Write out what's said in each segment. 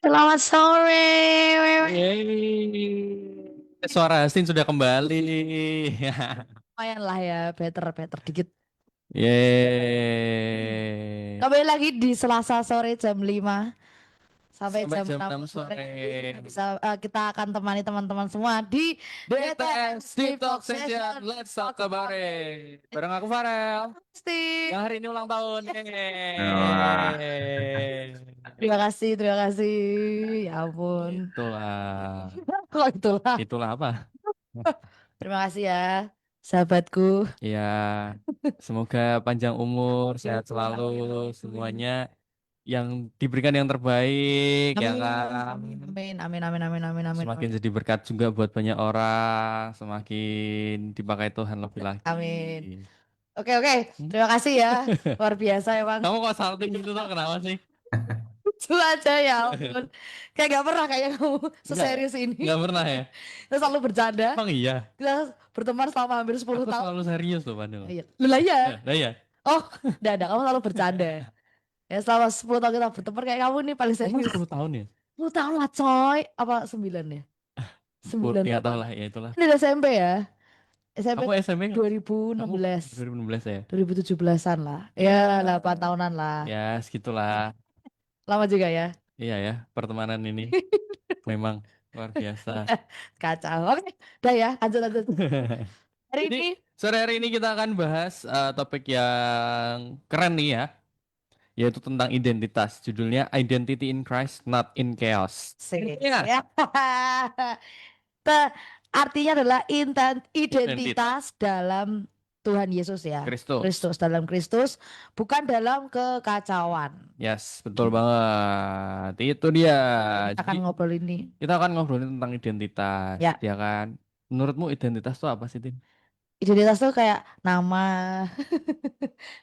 Selamat sore. Yeay. Suara Astin sudah kembali. Lumayan lah ya, better dikit. Yeay. Kembali lagi di Selasa sore jam 5 sampai Sampai jam jam 6 6 sore. sore. Bisa kita akan temani teman-teman semua di BTS BTS Deep Deep Talk Talk Session. Session. Let's talk about it. Bareng aku Farel. Pasti. Yang hari ini ulang tahun. Wah, Yeay. Terima kasih, terima kasih. Ya ampun. Itulah. Kok itulah. Itulah apa? Terima kasih ya, sahabatku. Ya, semoga panjang umur, sehat selalu semuanya. Yang diberikan yang terbaik ya Amin, kan, amin, amin, amin, amin, amin, amin, semakin amin. jadi berkat juga buat banyak orang, semakin dipakai Tuhan lebih lagi. Amin. Oke, oke. Hmm? Terima kasih ya. Luar biasa emang. Kamu kok salting gitu tuh kenapa sih? Lucu aja ya ampun. Kayak gak pernah kayak kamu Enggak, seserius ini. enggak pernah ya? Kita selalu bercanda. Emang iya, Kita berteman selama hampir 10 aku tahun. selalu serius loh padahal. Iya. Lu lah ya. Nah ya, Oh, enggak ada. Kamu selalu bercanda. Ya selama 10 tahun kita berteman kayak kamu nih paling emang serius. 10 tahun ya? 10 tahun lah coy. Apa 9 ya? 9 Nggak tahu apa? lah, ya itulah. Ini SMP ya. SMP Kamu SMP, kamu 2016. 2016 ya? 2017-an lah. Ya 8 tahunan lah. Ya segitulah. Lama juga ya. Iya ya, pertemanan ini memang luar biasa. Kacau. Oke, udah ya. Lanjut, lanjut. Hari Jadi ini sore hari ini kita akan bahas topik yang keren nih ya, yaitu tentang identitas. Judulnya Identity in Christ, Not in Chaos. sih. Iya. Ya. Artinya adalah Identitas identitas dalam Tuhan Yesus ya. Kristus. Kristus dalam Kristus, bukan dalam kekacauan. Yes, betul banget. Itu dia. Kita akan Jadi ngobrol ini. kita akan ngobrolin tentang identitas, Ya, ya kan? Menurutmu identitas itu apa sih, Tin? identitas tuh kayak nama,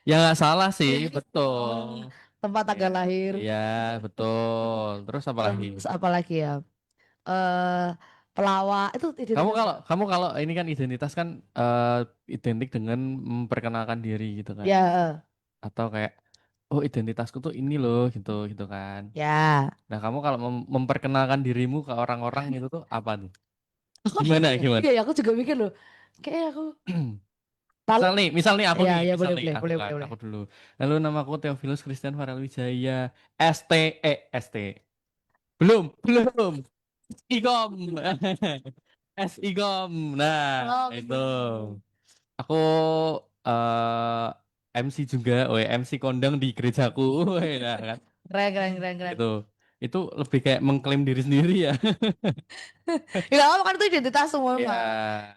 Ya nggak salah sih, betul. tempat tanggal lahir, Iya, betul. Terus apa lagi? terus apa lagi ya? Eh pelawak itu Kamu identitas. kalau kamu kalau ini kan identitas kan identik dengan memperkenalkan diri gitu kan. Ya, Atau kayak oh identitasku tuh ini loh gitu gitu kan. ya. Nah, kamu kalau memperkenalkan dirimu ke orang-orang itu tuh apa tuh? Aku Gimana gimana? iya, ya, aku juga mikir loh. Kayak aku paling Misal nih aku ya, nih, ya misal boleh, nih boleh, aku boleh, kan, boleh, boleh. aku dulu. Lalu namaku Theophilus Christian Farel Wijaya, ST ST. Belum. Igom. Igom. Nah, Oh, itu. Aku MC juga, MC kondang di gerejaku, nah, kan? keren, keren, keren, keren. Itu lebih kayak mengklaim diri sendiri ya. Ya, kamu kan itu identitas semua mah. Ya,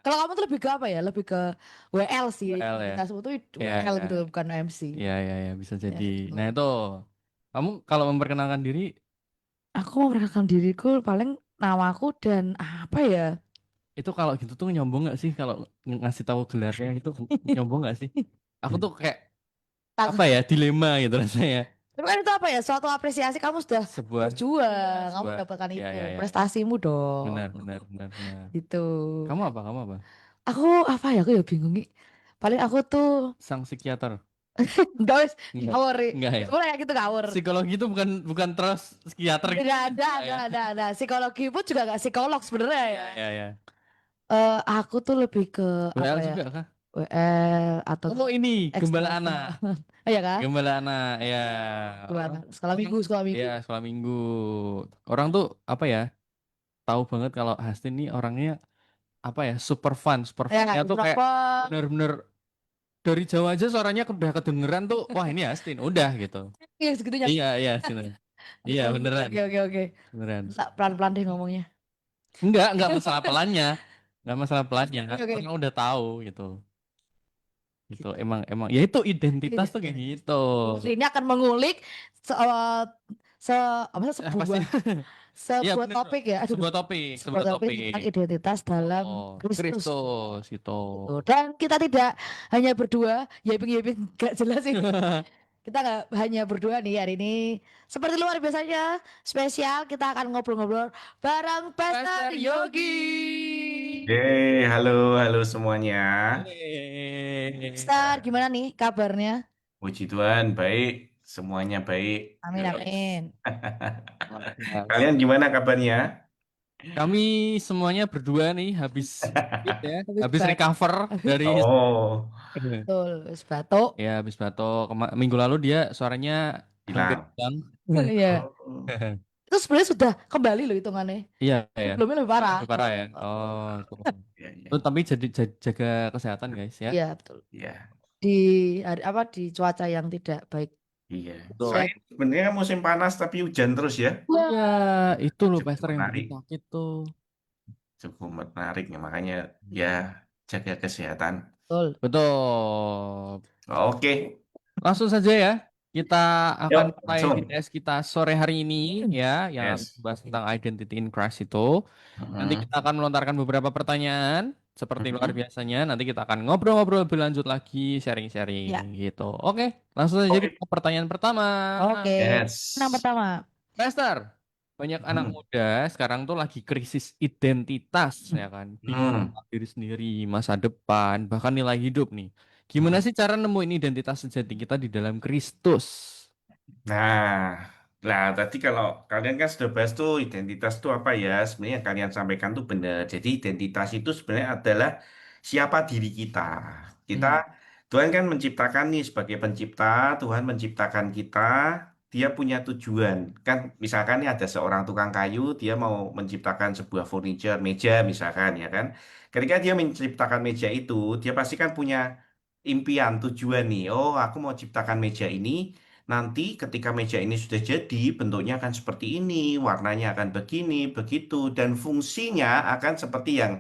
Kalau kamu tuh lebih ke apa ya? Lebih ke WL sih. WL ya. Identitasmu tuh Ya, WL gitu, bukan MC. ya, bisa Ya, jadi. itu. Nah itu, kamu kalau memperkenalkan diri, Aku memperkenalkan diriku paling namaku dan apa ya? itu kalau gitu tuh nyombong nggak sih kalau ngasih tahu gelarnya itu nyombong nggak sih? Aku tuh kayak apa Tak- ya dilema gitu rasanya. Tapi kan itu apa ya? Suatu apresiasi kamu sudah Sebuah, berjuang, kamu sebuah, mendapatkan itu, ya. prestasimu dong. Benar. Gitu. Kamu apa? Aku apa ya? Aku ya bingung nih. Paling aku tuh Sang psikiater? enggak wis Enggak, ngawur. enggak ya. Boleh kayak gitu ngawur. Psikologi itu bukan terus psikiater gitu. Enggak ada, Enggak ya. enggak ada. Psikologi pun juga enggak psikolog sebenarnya ya. Ya. Aku tuh lebih ke apa WL ya? juga kah? WL atau Oh ini ekstra. gembala anak. Oh, iya kah? Gembala anak ya. Gimana? Orang, Sekolah orang minggu, sekolah minggu. ya sekolah minggu. Orang tuh apa ya? Tahu banget kalau Hastin ini orangnya apa ya? Super fun. Super Ya, funnya tuh kayak berapa? bener-bener dari jauh aja suaranya udah kedengeran tuh. Wah ini Hastin, udah gitu. Iya, segitunya. Iya Hastin. Iya beneran, Oke, oke, oke. beneran. Tak pelan-pelan deh ngomongnya. Enggak masalah pelannya. Enggak masalah pelannya. Oke, oke. Orang udah tahu gitu. Gitu. Gitu. Emang ya itu identitas tuh kayak gitu. Ini akan mengulik se, eh, se apa sih, Apa sih? Iya sebuah bener. topik ya. Aduh, sebuah Sebuah topik topik. tentang identitas dalam Oh, Kristus. Kristus gitu. Gitu. Dan kita tidak hanya berdua, yeping-yeping gak jelas sih. Kita nggak hanya berdua nih hari ini. Seperti luar biasanya, spesial kita akan ngobrol-ngobrol bareng Pastor Pastor Yogi. halo semuanya. Yeay. Pastor, gimana nih kabarnya? Puji Tuhan, baik. Semuanya baik. Amin, amin. Mas. Kalian gimana kabarnya? Kami semuanya berdua nih habis COVID ya, Habis habis bat, recover dari Oh, betul, habis batuk. ya habis batuk. Minggu lalu dia suaranya hampir hilang. hilang. Iya. Oh, Itu sebenarnya sudah kembali loh hitungannya. Iya ya, Sebelumnya lebih parah. lebih parah ya. Oh, syukur. ya, ya, Tuh, tapi jaga kesehatan guys ya. Iya, betul. ya, Di hari apa di cuaca yang tidak baik. iya. Betul. Selain sebenarnya musim panas tapi hujan terus ya. Ya, itu loh Cukup Pastor yang bikin menarik, sakit tuh. cukup menarik ya. Makanya ya jaga kesehatan. Betul. Betul. Oke, Langsung saja ya. Kita akan yuk mulai langsung. VTS kita sore hari ini ya, yang akan Yes. membahas tentang identity in Christ itu. Nanti Mm-mm. kita akan melontarkan beberapa pertanyaan seperti luar Mm-mm. biasanya. Nanti kita akan ngobrol-ngobrol lebih lanjut lagi, sharing-sharing Ya. gitu. Oke, langsung saja kita Oke. ke pertanyaan pertama. Oke. Yang Yes. pertama. Pastor, banyak anak Hmm. muda sekarang tuh lagi krisis identitas ya kan, bingung Hmm. tentang diri sendiri, masa depan, bahkan nilai hidup nih. Gimana Hmm. sih cara nemuin identitas sejati kita di dalam Kristus? Nah, tadi kalau kalian kan sudah bahas tuh identitas tuh apa ya? Sebenarnya yang kalian sampaikan tuh benar. Jadi identitas itu sebenarnya adalah siapa diri kita. Kita, Hmm. Tuhan kan menciptakan nih sebagai pencipta, Tuhan menciptakan kita, dia punya tujuan. Kan misalkan nih ada seorang tukang kayu, dia mau menciptakan sebuah furniture, meja misalkan ya kan. Ketika dia menciptakan meja itu, dia pasti kan punya impian, tujuan nih. Oh, aku mau ciptakan meja ini. Nanti ketika meja ini sudah jadi, bentuknya akan seperti ini, warnanya akan begini, begitu, dan fungsinya akan seperti yang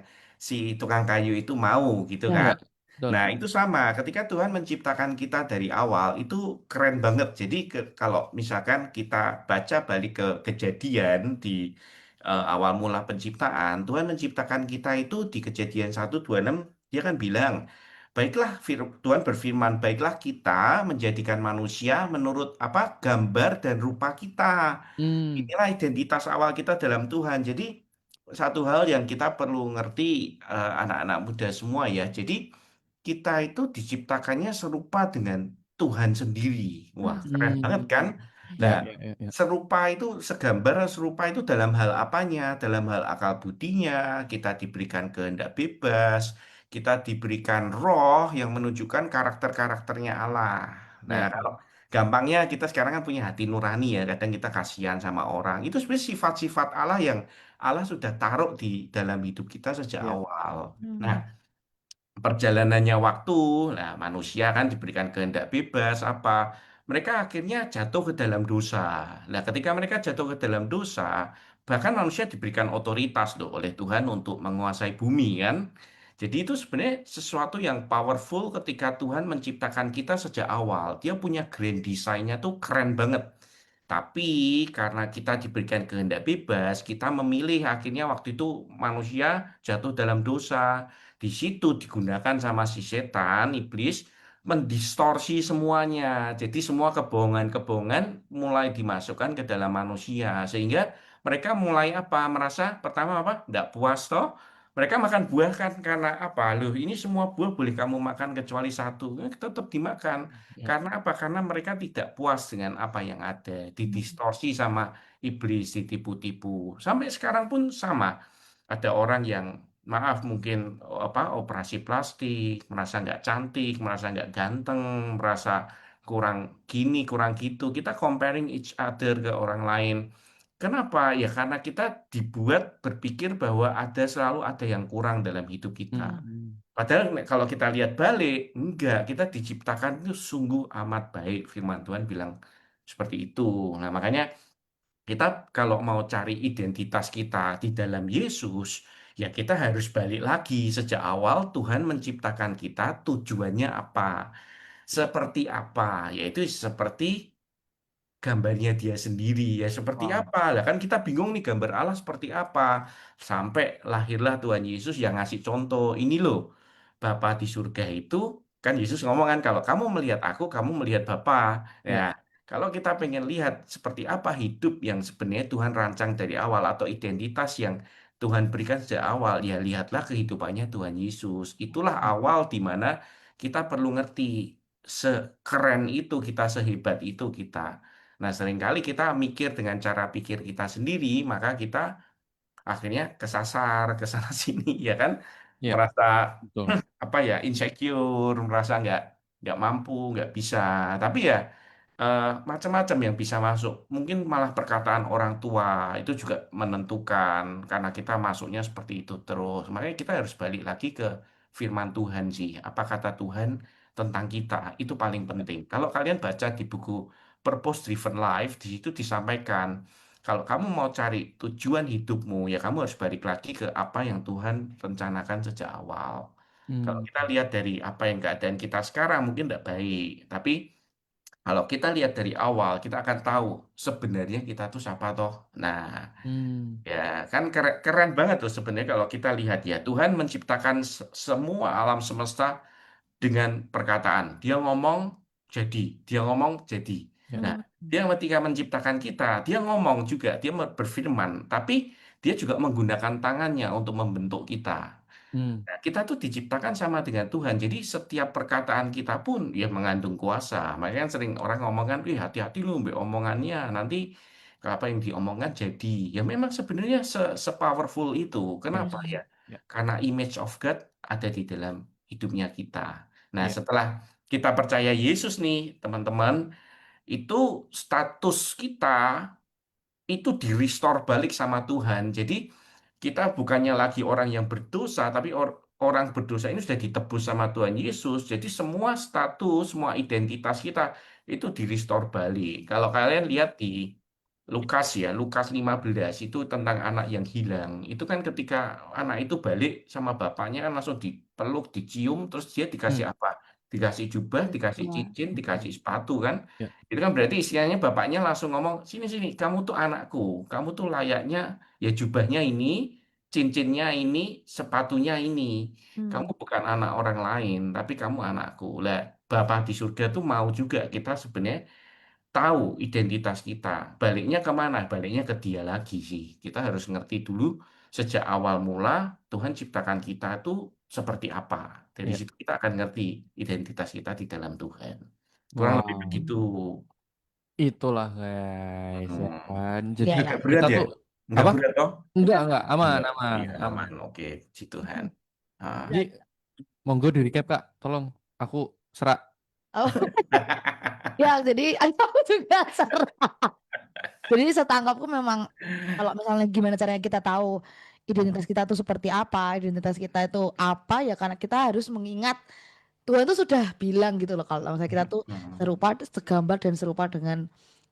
si tukang kayu itu mau, gitu Ya. kan? Ya, betul. Nah, itu sama. Ketika Tuhan menciptakan kita dari awal, itu keren banget. Jadi, kalau misalkan kita baca balik ke kejadian di awal mula penciptaan, Tuhan menciptakan kita itu di kejadian 1:26, dia kan bilang, baiklah, Tuhan berfirman, baiklah kita menjadikan manusia menurut apa gambar dan rupa kita. Hmm. Inilah identitas awal kita dalam Tuhan. Jadi satu hal yang kita perlu ngerti anak-anak muda semua ya. Jadi kita itu diciptakannya serupa dengan Tuhan sendiri. Wah, keren banget kan? Hmm. Nah, Ya, ya, ya, ya. serupa itu segambar serupa itu dalam hal apanya? Dalam hal akal budinya, kita diberikan kehendak bebas, kita diberikan roh yang menunjukkan karakter-karakternya Allah. Nah, Ya. kalau gampangnya kita sekarang kan punya hati nurani ya, kadang kita kasihan sama orang. Itu sebenarnya sifat-sifat Allah yang Allah sudah taruh di dalam hidup kita sejak Ya. awal. Nah, Hmm. perjalanannya waktu, nah manusia kan diberikan kehendak bebas apa, mereka akhirnya jatuh ke dalam dosa. Nah, ketika mereka jatuh ke dalam dosa, bahkan manusia diberikan otoritas loh oleh Tuhan untuk menguasai bumi kan. Jadi itu sebenarnya sesuatu yang powerful ketika Tuhan menciptakan kita sejak awal. Dia punya grand design-nya tuh keren banget. Tapi karena kita diberikan kehendak bebas, kita memilih akhirnya waktu itu manusia jatuh dalam dosa. Di situ digunakan sama si setan, iblis, mendistorsi semuanya. Jadi semua kebohongan-kebohongan mulai dimasukkan ke dalam manusia. Sehingga mereka mulai apa? Merasa pertama apa? Tidak puas toh. Mereka makan buah kan karena apa? Loh, ini semua buah boleh kamu makan kecuali satu. Tetap dimakan. Ya. Karena apa? Karena mereka tidak puas dengan apa yang ada, didistorsi sama iblis, ditipu-tipu. Sampai sekarang pun sama. Ada orang yang maaf mungkin apa operasi plastik, merasa nggak cantik, merasa nggak ganteng, merasa kurang gini, kurang gitu. Kita comparing each other ke orang lain. Kenapa? Ya karena kita dibuat berpikir bahwa selalu ada yang kurang dalam hidup kita. Hmm. Padahal kalau kita lihat balik, enggak, kita diciptakan itu sungguh amat baik. Firman Tuhan bilang seperti itu. Nah, makanya kita kalau mau cari identitas kita di dalam Yesus, ya kita harus balik lagi. Sejak awal Tuhan menciptakan kita tujuannya apa? Seperti apa? Yaitu seperti gambarnya dia sendiri ya seperti Wow. apa lah kan kita bingung nih gambar Allah seperti apa sampai lahirlah Tuhan Yesus yang ngasih contoh ini loh Bapa di surga itu kan Yesus ngomong kan kalau kamu melihat aku kamu melihat Bapa ya Ya. kalau kita pengen lihat seperti apa hidup yang sebenarnya Tuhan rancang dari awal atau identitas yang Tuhan berikan sejak awal ya lihatlah kehidupannya Tuhan Yesus itulah awal di mana kita perlu ngerti sekeren itu kita, sehebat itu kita. Nah, seringkali kita mikir dengan cara pikir kita sendiri, maka kita akhirnya kesasar ke sana sini, ya kan? Ya, Merasa betul. apa ya, insecure, merasa nggak mampu, nggak bisa. Tapi ya macam-macam yang bisa masuk. Mungkin malah perkataan orang tua itu juga menentukan karena kita masuknya seperti itu terus. Makanya kita harus balik lagi ke firman Tuhan sih. Apa kata Tuhan tentang kita itu paling penting. Kalau kalian baca di buku Purpose Driven Life, di situ disampaikan kalau kamu mau cari tujuan hidupmu, ya kamu harus balik lagi ke apa yang Tuhan rencanakan sejak awal. Kalau Hmm. kita lihat dari apa yang keadaan kita sekarang mungkin tidak baik, tapi kalau kita lihat dari awal, kita akan tahu sebenarnya kita tuh siapa toh. Nah, Hmm. ya kan keren, keren banget tuh sebenarnya kalau kita lihat ya Tuhan menciptakan semua alam semesta dengan perkataan. Dia ngomong jadi, dia ngomong jadi. Ya. Nah, Hmm. dia ketika menciptakan kita, dia ngomong juga, dia berfirman, tapi dia juga menggunakan tangannya untuk membentuk kita. Hmm. Nah, kita tuh diciptakan sama dengan Tuhan. Jadi setiap perkataan kita pun ya mengandung kuasa. Makanya kan sering orang ngomong kan, "Wih, hati-hati lu mbak omongannya. Nanti apa yang diomongkan jadi." Ya memang sebenarnya se-powerful itu. Ya. Kenapa ya? Ya. Karena image of God ada di dalam hidupnya kita. Nah, Ya. setelah kita percaya Yesus nih, teman-teman, itu status kita itu di-restore balik sama Tuhan. Jadi kita bukannya lagi orang yang berdosa, tapi orang berdosa ini sudah ditebus sama Tuhan Yesus. Jadi semua status, semua identitas kita itu di-restore balik. Kalau kalian lihat di Lukas ya, Lukas 15 itu tentang anak yang hilang. Itu kan ketika anak itu balik sama bapaknya kan langsung dipeluk, dicium, terus dia Hmm. dikasih apa? Dikasih jubah, dikasih Ya. cincin, dikasih sepatu kan? Ya. Itu kan berarti istilahnya bapaknya langsung ngomong, sini sini, kamu tuh anakku, kamu tuh layaknya ya jubahnya ini, cincinnya ini, sepatunya ini. Kamu Hmm. bukan anak orang lain, tapi kamu anakku. Lah, Bapa di surga tuh mau juga kita sebenarnya tahu identitas kita. Baliknya kemana? Baliknya ke dia lagi sih. Kita harus ngerti dulu sejak awal mula Tuhan ciptakan kita tuh seperti apa. Dari Ya. situ kita akan ngerti identitas kita di dalam Tuhan. Kurang lebih Wow. begitu. Itulah guys ya Hmm. kan. Jadi Ya, Agak ya. berat kita ya? tuh Nggak apa? berat toh? Enggak, aman, Enggak. aman, Iya, aman, aman, aman. aman. Oke, puji Tuhan. Ah. Jadi monggo di recap Kak, tolong aku serak. Oh, ya, jadi aku juga serah. Jadi setangkapku memang kalau misalnya gimana caranya kita tahu identitas kita tuh seperti apa, identitas kita itu apa ya karena kita harus mengingat Tuhan tuh sudah bilang gitu loh kalau misalnya kita tuh Hmm. serupa, segambar dan serupa dengan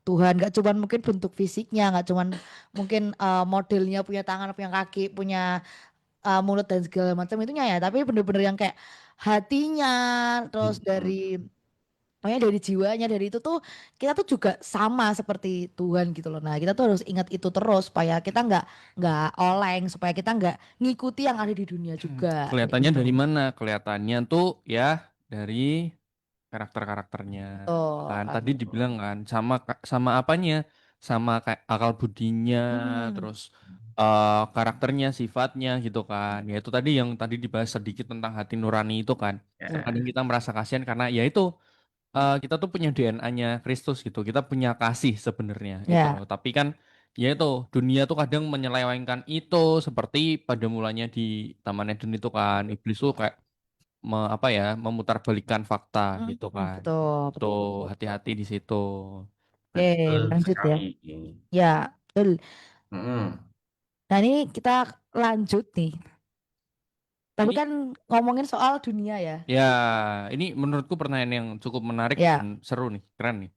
Tuhan. Gak cuman mungkin bentuk fisiknya, gak cuman mungkin modelnya punya tangan, punya kaki, punya mulut dan segala macam itunya ya, tapi bener-bener yang kayak hatinya, terus Hmm. dari pokoknya dari jiwanya, dari itu tuh kita tuh juga sama seperti Tuhan gitu loh. Nah kita tuh harus ingat itu terus supaya kita nggak oleng, supaya kita nggak ngikuti yang ada di dunia juga kayak Kelihatannya gitu. dari mana? Kelihatannya tuh ya dari karakter-karakternya. Oh, Kan tadi dibilang kan sama apanya? Sama kayak akal budinya, hmm, terus karakternya, sifatnya gitu kan. Ya itu tadi yang tadi dibahas sedikit tentang hati nurani itu kan. Ya. Kadang kita merasa kasihan karena ya itu kita tuh punya DNA-nya Kristus gitu. Kita punya kasih sebenarnya itu ya, loh. Tapi kan ya itu dunia tuh kadang menyelewengkan itu seperti pada mulanya di Taman Eden itu kan iblis tuh kayak apa ya memutarbalikkan fakta gitu kan. betul, Tuh betul, betul, betul. hati-hati di situ. Oke, Betul lanjut ya. sekali. Ya, betul. Hmm. Nah ini kita lanjut nih. Tapi Ini kan ngomongin soal dunia ya. ya ini menurutku pertanyaan yang cukup menarik dan Ya, seru nih, keren nih.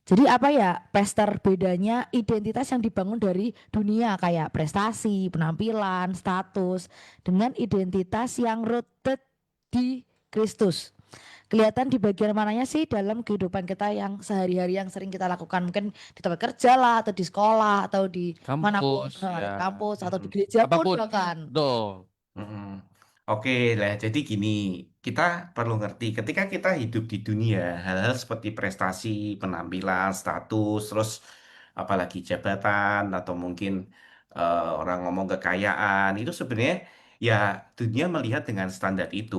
jadi apa ya, Pester, bedanya identitas yang dibangun dari dunia kayak prestasi, penampilan, status dengan identitas yang rooted di Kristus. Kelihatan di bagian mananya sih dalam kehidupan kita yang sehari-hari yang sering kita lakukan, mungkin di tempat kerja lah atau di sekolah atau di manapun, Kampus ya. di kampus atau di Hmm. gereja pun Apapun. bahkan. Betul. Mm-mm. Oke lah, jadi gini, kita perlu ngerti ketika kita hidup di dunia, hal-hal seperti prestasi, penampilan, status, terus apalagi jabatan atau mungkin orang ngomong kekayaan, itu sebenarnya ya dunia melihat dengan standar itu.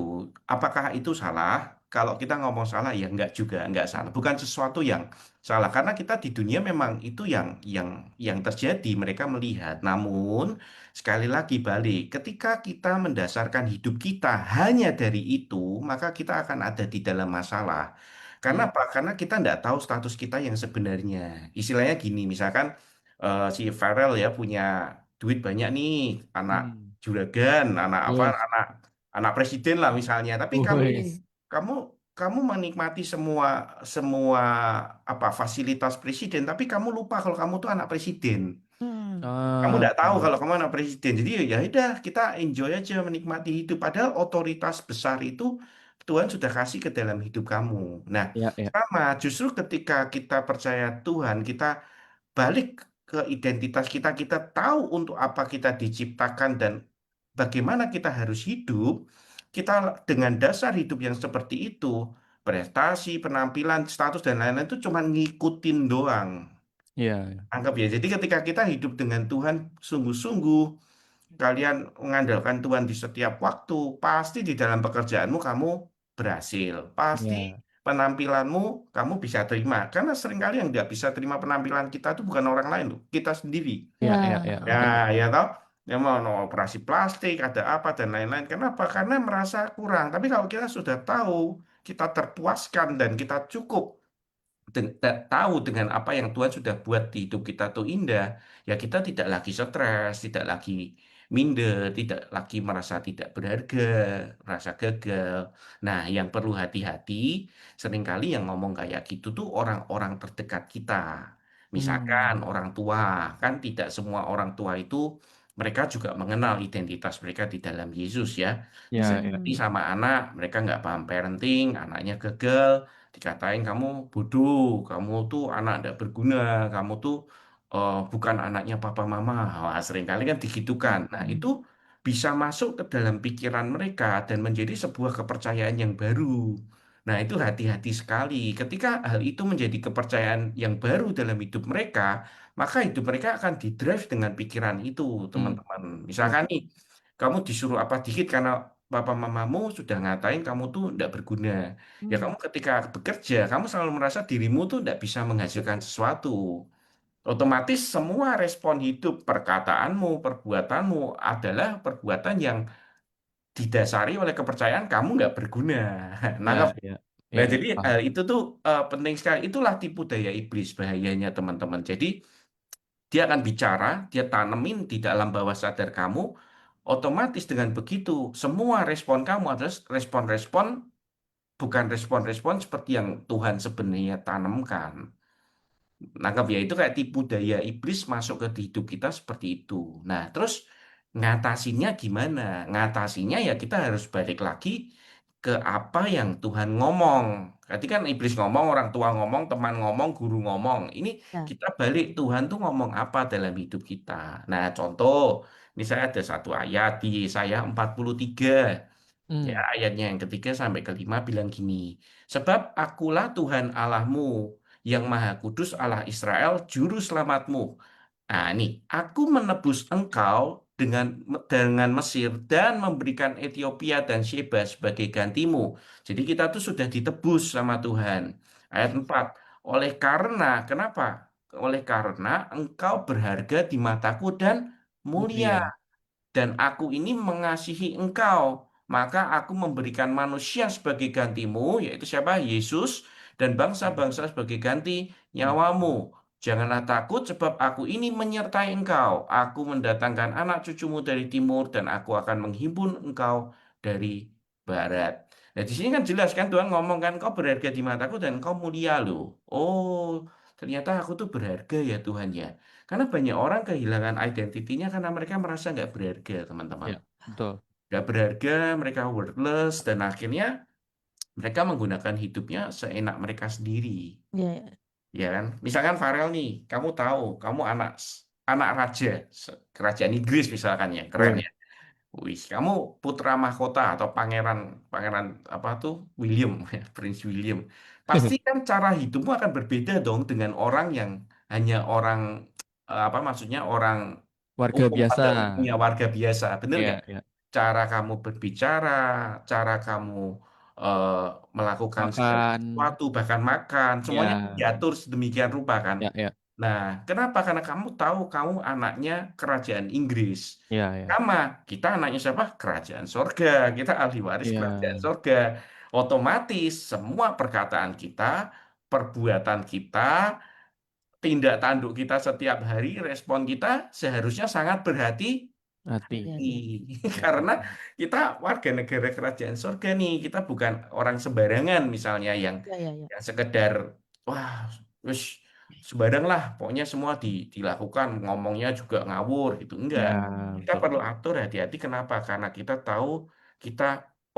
Apakah itu salah? kalau kita ngomong salah ya enggak juga, enggak salah. Bukan sesuatu yang salah karena kita di dunia memang itu yang terjadi, mereka melihat. Namun sekali lagi balik, ketika kita mendasarkan hidup kita hanya dari itu, maka kita akan ada di dalam masalah. Karena Hmm. apa? Karena kita enggak tahu status kita yang sebenarnya. Istilahnya gini, misalkan si Farel ya punya duit banyak nih, anak Hmm. juragan, anak apa, Yes. anak presiden lah misalnya. Tapi Wes. kamu kamu menikmati semua semua apa fasilitas presiden, tapi kamu lupa kalau kamu tuh anak presiden. Hmm. Kamu Ah, nggak tahu kalau kamu anak presiden. Jadi ya udah kita enjoy aja menikmati hidup. Padahal otoritas besar itu Tuhan sudah kasih ke dalam hidup kamu. Nah, ya, ya. sama justru ketika kita percaya Tuhan, kita balik ke identitas kita, kita tahu untuk apa kita diciptakan dan bagaimana kita harus hidup. Kita dengan dasar hidup yang seperti itu, prestasi, penampilan, status dan lain-lain itu cuma ngikutin doang. Ya, ya. Anggap ya. Jadi ketika kita hidup dengan Tuhan sungguh-sungguh, kalian mengandalkan Tuhan di setiap waktu, pasti di dalam pekerjaanmu kamu berhasil. Pasti Ya, penampilanmu kamu bisa terima. Karena seringkali yang tidak bisa terima penampilan kita itu bukan orang lain loh, kita sendiri. ya, ya, ya. Ya. Ya, Oke. ya toh. Ya mau no, operasi plastik, ada apa dan lain-lain. Kenapa? Karena merasa kurang. Tapi kalau kita sudah tahu, kita terpuaskan dan kita cukup tahu dengan apa yang Tuhan sudah buat di hidup kita tuh indah, ya kita tidak lagi stres, tidak lagi minder, tidak lagi merasa tidak berharga, merasa gagal. Nah, yang perlu hati-hati, seringkali yang ngomong kayak gitu tuh orang-orang terdekat kita. Misalkan Hmm. orang tua, kan tidak semua orang tua itu mereka juga mengenal identitas mereka di dalam Yesus ya. Ya, ya. Seperti Hmm. sama anak, mereka nggak paham parenting, anaknya gagal, dikatain kamu bodoh, kamu tuh anak tidak berguna, kamu tuh bukan anaknya papa mama. Wah, seringkali kan digitukan. Nah, Hmm. itu bisa masuk ke dalam pikiran mereka dan menjadi sebuah kepercayaan yang baru. Nah, itu hati-hati sekali. Ketika hal itu menjadi kepercayaan yang baru dalam hidup mereka, maka hidup mereka akan didrive dengan pikiran itu, Hmm. teman-teman. Ya, Misalkan nih, kamu disuruh apa dikit karena papa mamamu sudah ngatain kamu tuh tidak berguna. Ya Hmm. kamu ketika bekerja, kamu selalu merasa dirimu tuh tidak bisa menghasilkan sesuatu. Otomatis semua respon hidup, perkataanmu, perbuatanmu adalah perbuatan yang didasari oleh kepercayaan kamu nggak berguna. Nangkep? ya, ya. Nah, Ya, ya. jadi Paham. itu tuh penting sekali. Itulah tipu daya iblis bahayanya teman-teman. Jadi dia akan bicara, dia tanemin di dalam bawah sadar kamu, otomatis dengan begitu semua respon kamu adalah respon-respon bukan respon-respon seperti yang Tuhan sebenarnya tanamkan. Nangkap ya itu kayak tipu daya iblis masuk ke hidup kita seperti itu. Nah, terus ngatasinnya gimana? Ngatasinnya ya kita harus balik lagi ke apa yang Tuhan ngomong. Tadi kan iblis ngomong, orang tua ngomong, teman ngomong, guru ngomong. Ini Ya. kita balik Tuhan tuh ngomong apa dalam hidup kita. Nah, contoh, ini saya ada satu ayat di Yesaya 43. Ya, Hmm. ayatnya yang ketiga sampai kelima bilang gini, sebab akulah Tuhan Allahmu, yang Maha Kudus Allah Israel, juru selamatmu. Nah, ini, aku menebus engkau dengan Mesir dan memberikan Ethiopia dan Sheba sebagai gantimu. Jadi kita tuh sudah ditebus sama Tuhan. Ayat 4. Kenapa? Oleh karena engkau berharga di mataku dan mulia Mulia. dan aku ini mengasihi engkau, maka aku memberikan manusia sebagai gantimu, yaitu siapa? Yesus, dan bangsa-bangsa sebagai ganti Hmm. nyawamu. Janganlah takut, sebab aku ini menyertai engkau. Aku mendatangkan anak cucumu dari timur, dan aku akan menghimpun engkau dari barat. Nah, di sini kan jelas kan Tuhan ngomong kan, kau berharga di mataku dan kau mulia loh. Oh, ternyata aku tuh berharga ya Tuhan ya. Karena banyak orang kehilangan identitinya karena mereka merasa nggak berharga, teman-teman. Ya, betul. Nggak berharga, mereka worthless, dan akhirnya mereka menggunakan hidupnya seenak mereka sendiri. Ya. Ya. Ya kan? Misalkan Farel nih, kamu tahu, kamu anak raja, kerajaan Inggris misalkan ya, keren Wes. ya. Wih, kamu putra mahkota atau pangeran, pangeran apa tuh, William, Prince William. Pasti kan cara hidupmu akan berbeda dong dengan orang yang hanya orang, apa maksudnya orang Warga umum biasa. pada umumnya warga biasa, bener nggak? Ya, ya. Cara kamu berbicara, cara kamu eh, melakukan segala Makan. sesuatu, bahkan makan, semuanya Ya, diatur sedemikian rupa kan. ya, ya, Nah, kenapa? Karena kamu tahu kamu anaknya kerajaan Inggris. ya, ya, Sama, kita anaknya siapa? Kerajaan sorga. Kita ahli waris kerajaan ya, sorga. Otomatis semua perkataan kita, perbuatan kita, tindak tanduk kita setiap hari, respon kita seharusnya sangat berhati hati. Hati-hati. Ya, karena kita warga negara kerajaan surga nih, kita bukan orang sembarangan misalnya Ya, ya, ya. yang sekedar wah, wis sembarang lah, pokoknya semua dilakukan, ngomongnya juga ngawur gitu. Enggak. ya, Kita betul. perlu atur hati-hati kenapa? Karena kita tahu kita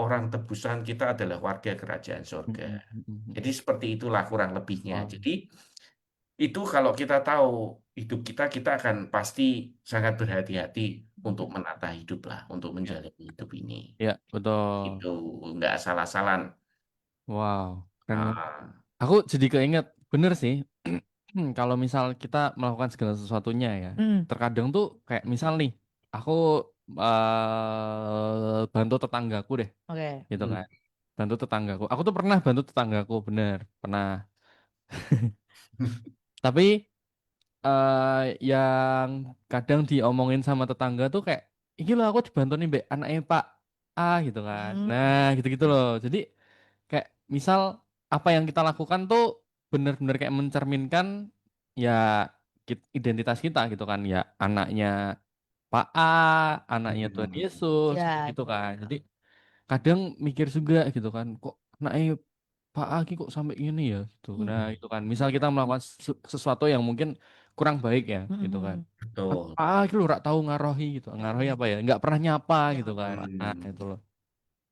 orang tebusan kita adalah warga kerajaan surga. Mm, mm, mm, mm. Jadi seperti itulah kurang lebihnya. Wow. Jadi itu kalau kita tahu hidup kita, kita akan pasti sangat berhati-hati untuk menata hidup lah, untuk Ya, menjalani hidup ini. ya, betul. Itu nggak salah-salah. Wow, keren banget. Ah, Aku jadi keinget, bener sih. Kalau misal kita melakukan segala sesuatunya ya, Hmm, terkadang tuh kayak misal nih, aku bantu tetanggaku deh, oke. gitu mm, kan. Bantu tetanggaku. Aku tuh pernah bantu tetanggaku, bener, pernah. Tapi yang kadang diomongin sama tetangga tuh kayak, ini loh aku dibantu nih Mbak, anaknya Pak A gitu kan. Hmm, Nah, gitu-gitu loh. Jadi kayak misal apa yang kita lakukan tuh benar-benar kayak mencerminkan ya identitas kita gitu kan, ya anaknya Pak A, anaknya Tuhan mm, Yesus ya, gitu betul, kan. betul. Jadi kadang mikir juga gitu kan, kok anaknya Pak A kok sampai gini ya gitu. Hmm, Nah, itu kan misal kita melakukan sesuatu yang mungkin kurang baik ya hmm, gitu kan. hmm. betul. Ah, itu lu rak tahu ngarohi gitu. Ngarohi apa ya? Nggak pernah nyapa Ya, gitu kan. Nah, Hmm, itu loh.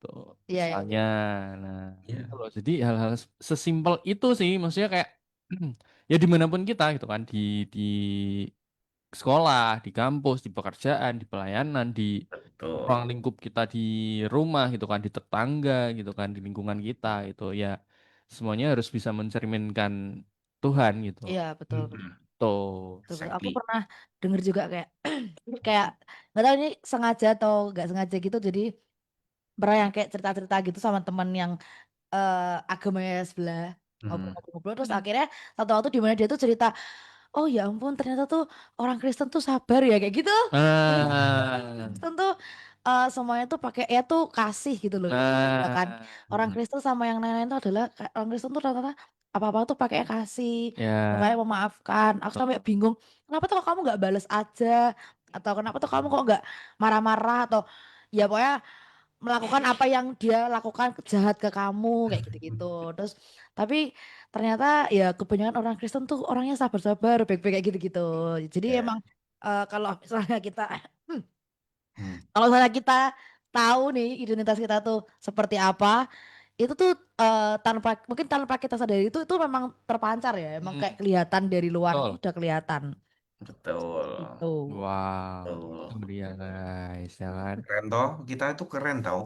Tuh, iya, iya, misalnya, iya. nah itu ya, loh. Jadi hal-hal sesimpel itu sih, maksudnya kayak ya dimanapun kita gitu kan, di sekolah, di kampus, di pekerjaan, di pelayanan, di ruang betul. lingkup kita di rumah gitu kan, di tetangga gitu kan, di lingkungan kita itu ya semuanya harus bisa mencerminkan Tuhan gitu. Iya, betul, betul. Mm, Tuh. Betul, betul. Aku exactly. pernah denger juga kayak kayak nggak tahu ini sengaja atau nggak sengaja gitu. Jadi pernah yang kayak cerita-cerita gitu sama teman yang agamanya sebelah Hmm, ngobrol-ngobrol terus akhirnya satu waktu di mana dia tuh cerita, oh ya ampun ternyata tuh orang Kristen tuh sabar ya kayak gitu. Nah, Kristen tuh semuanya tuh pakai ya tuh kasih gitu loh. Ya kan nah, orang mm, Kristen sama yang lain-lain tuh adalah orang Kristen tuh rata-rata apa-apa tuh pakai kasih, ya, makanya memaafkan. Aku sampai bingung kenapa tuh kok kamu nggak bales aja atau kenapa tuh kamu kok nggak marah-marah atau ya pokoknya melakukan apa yang dia lakukan jahat ke kamu kayak gitu-gitu. Terus tapi ternyata ya kebanyakan orang Kristen tuh orangnya sabar-sabar, baik-baik kayak gitu-gitu. Jadi emang ya, kalau misalnya kita mm, kalau misalnya kita tahu nih identitas kita tuh seperti apa, itu tuh tanpa mungkin tanpa kita sadari itu memang terpancar ya, emang kayak hmm, kelihatan dari luar tuh betul. udah kelihatan betul. gitu. Wow, itu Betul. dia guys, ya kan? Keren toh, kita itu keren tau,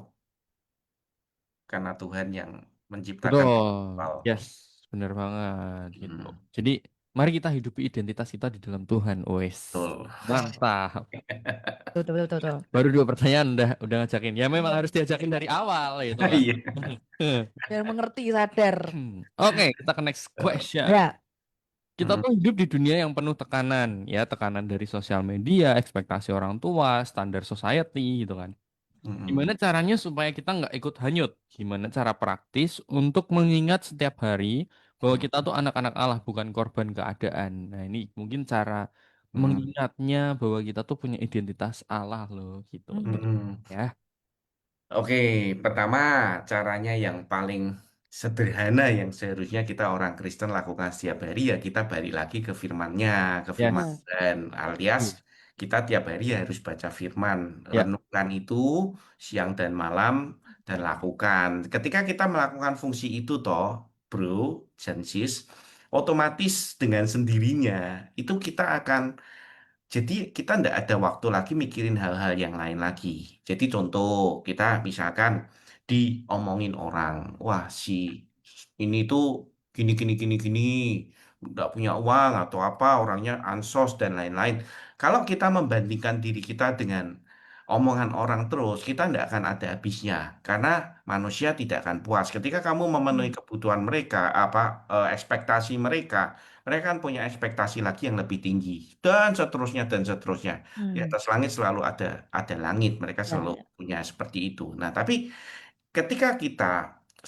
karena Tuhan yang menciptakan Betul, awal. yes, bener banget gitu. Hmm, Jadi, mari kita hidupi identitas kita di dalam Tuhan, wes. betul. Mantap. Betul, betul, betul, betul. Baru dua pertanyaan udah ngajakin. Ya memang harus diajakin dari awal gitu kan. Iya. Biar mengerti, sadar. Oke, kita ke next question. Ya. Kita Hmm, tuh hidup di dunia yang penuh tekanan, ya tekanan dari sosial media, ekspektasi orang tua, standar society gitu kan. Gimana hmm, caranya supaya kita nggak ikut hanyut? Gimana cara praktis untuk mengingat setiap hari bahwa hmm, kita tuh anak-anak Allah bukan korban keadaan. Nah ini mungkin cara hmm, mengingatnya bahwa kita tuh punya identitas Allah loh gitu. Hmm. Gitu hmm. ya. Oke, pertama caranya yang paling sederhana yang seharusnya kita orang Kristen lakukan setiap hari ya kita balik lagi ke firman-Nya, ke firman Ya. Yes. Tuhan, alias Tuh. kita tiap hari harus baca firman, Ya. renungkan itu siang dan malam dan lakukan. Ketika kita melakukan fungsi itu toh, bro, dan sis, otomatis dengan sendirinya itu kita akan jadi kita tidak ada waktu lagi mikirin hal-hal yang lain lagi. Jadi contoh kita misalkan diomongin orang, wah si ini tuh gini gini gini gini, nggak punya uang atau apa, orangnya ansos dan lain-lain. Kalau kita membandingkan diri kita dengan omongan orang terus, kita tidak akan ada habisnya. Karena manusia tidak akan puas. Ketika kamu memenuhi Hmm. kebutuhan mereka, ekspektasi mereka, mereka kan punya ekspektasi lagi yang lebih tinggi. Dan seterusnya, dan seterusnya. Di Hmm. atas langit selalu ada langit. Mereka Ya, selalu ya. punya seperti itu. Nah, tapi ketika kita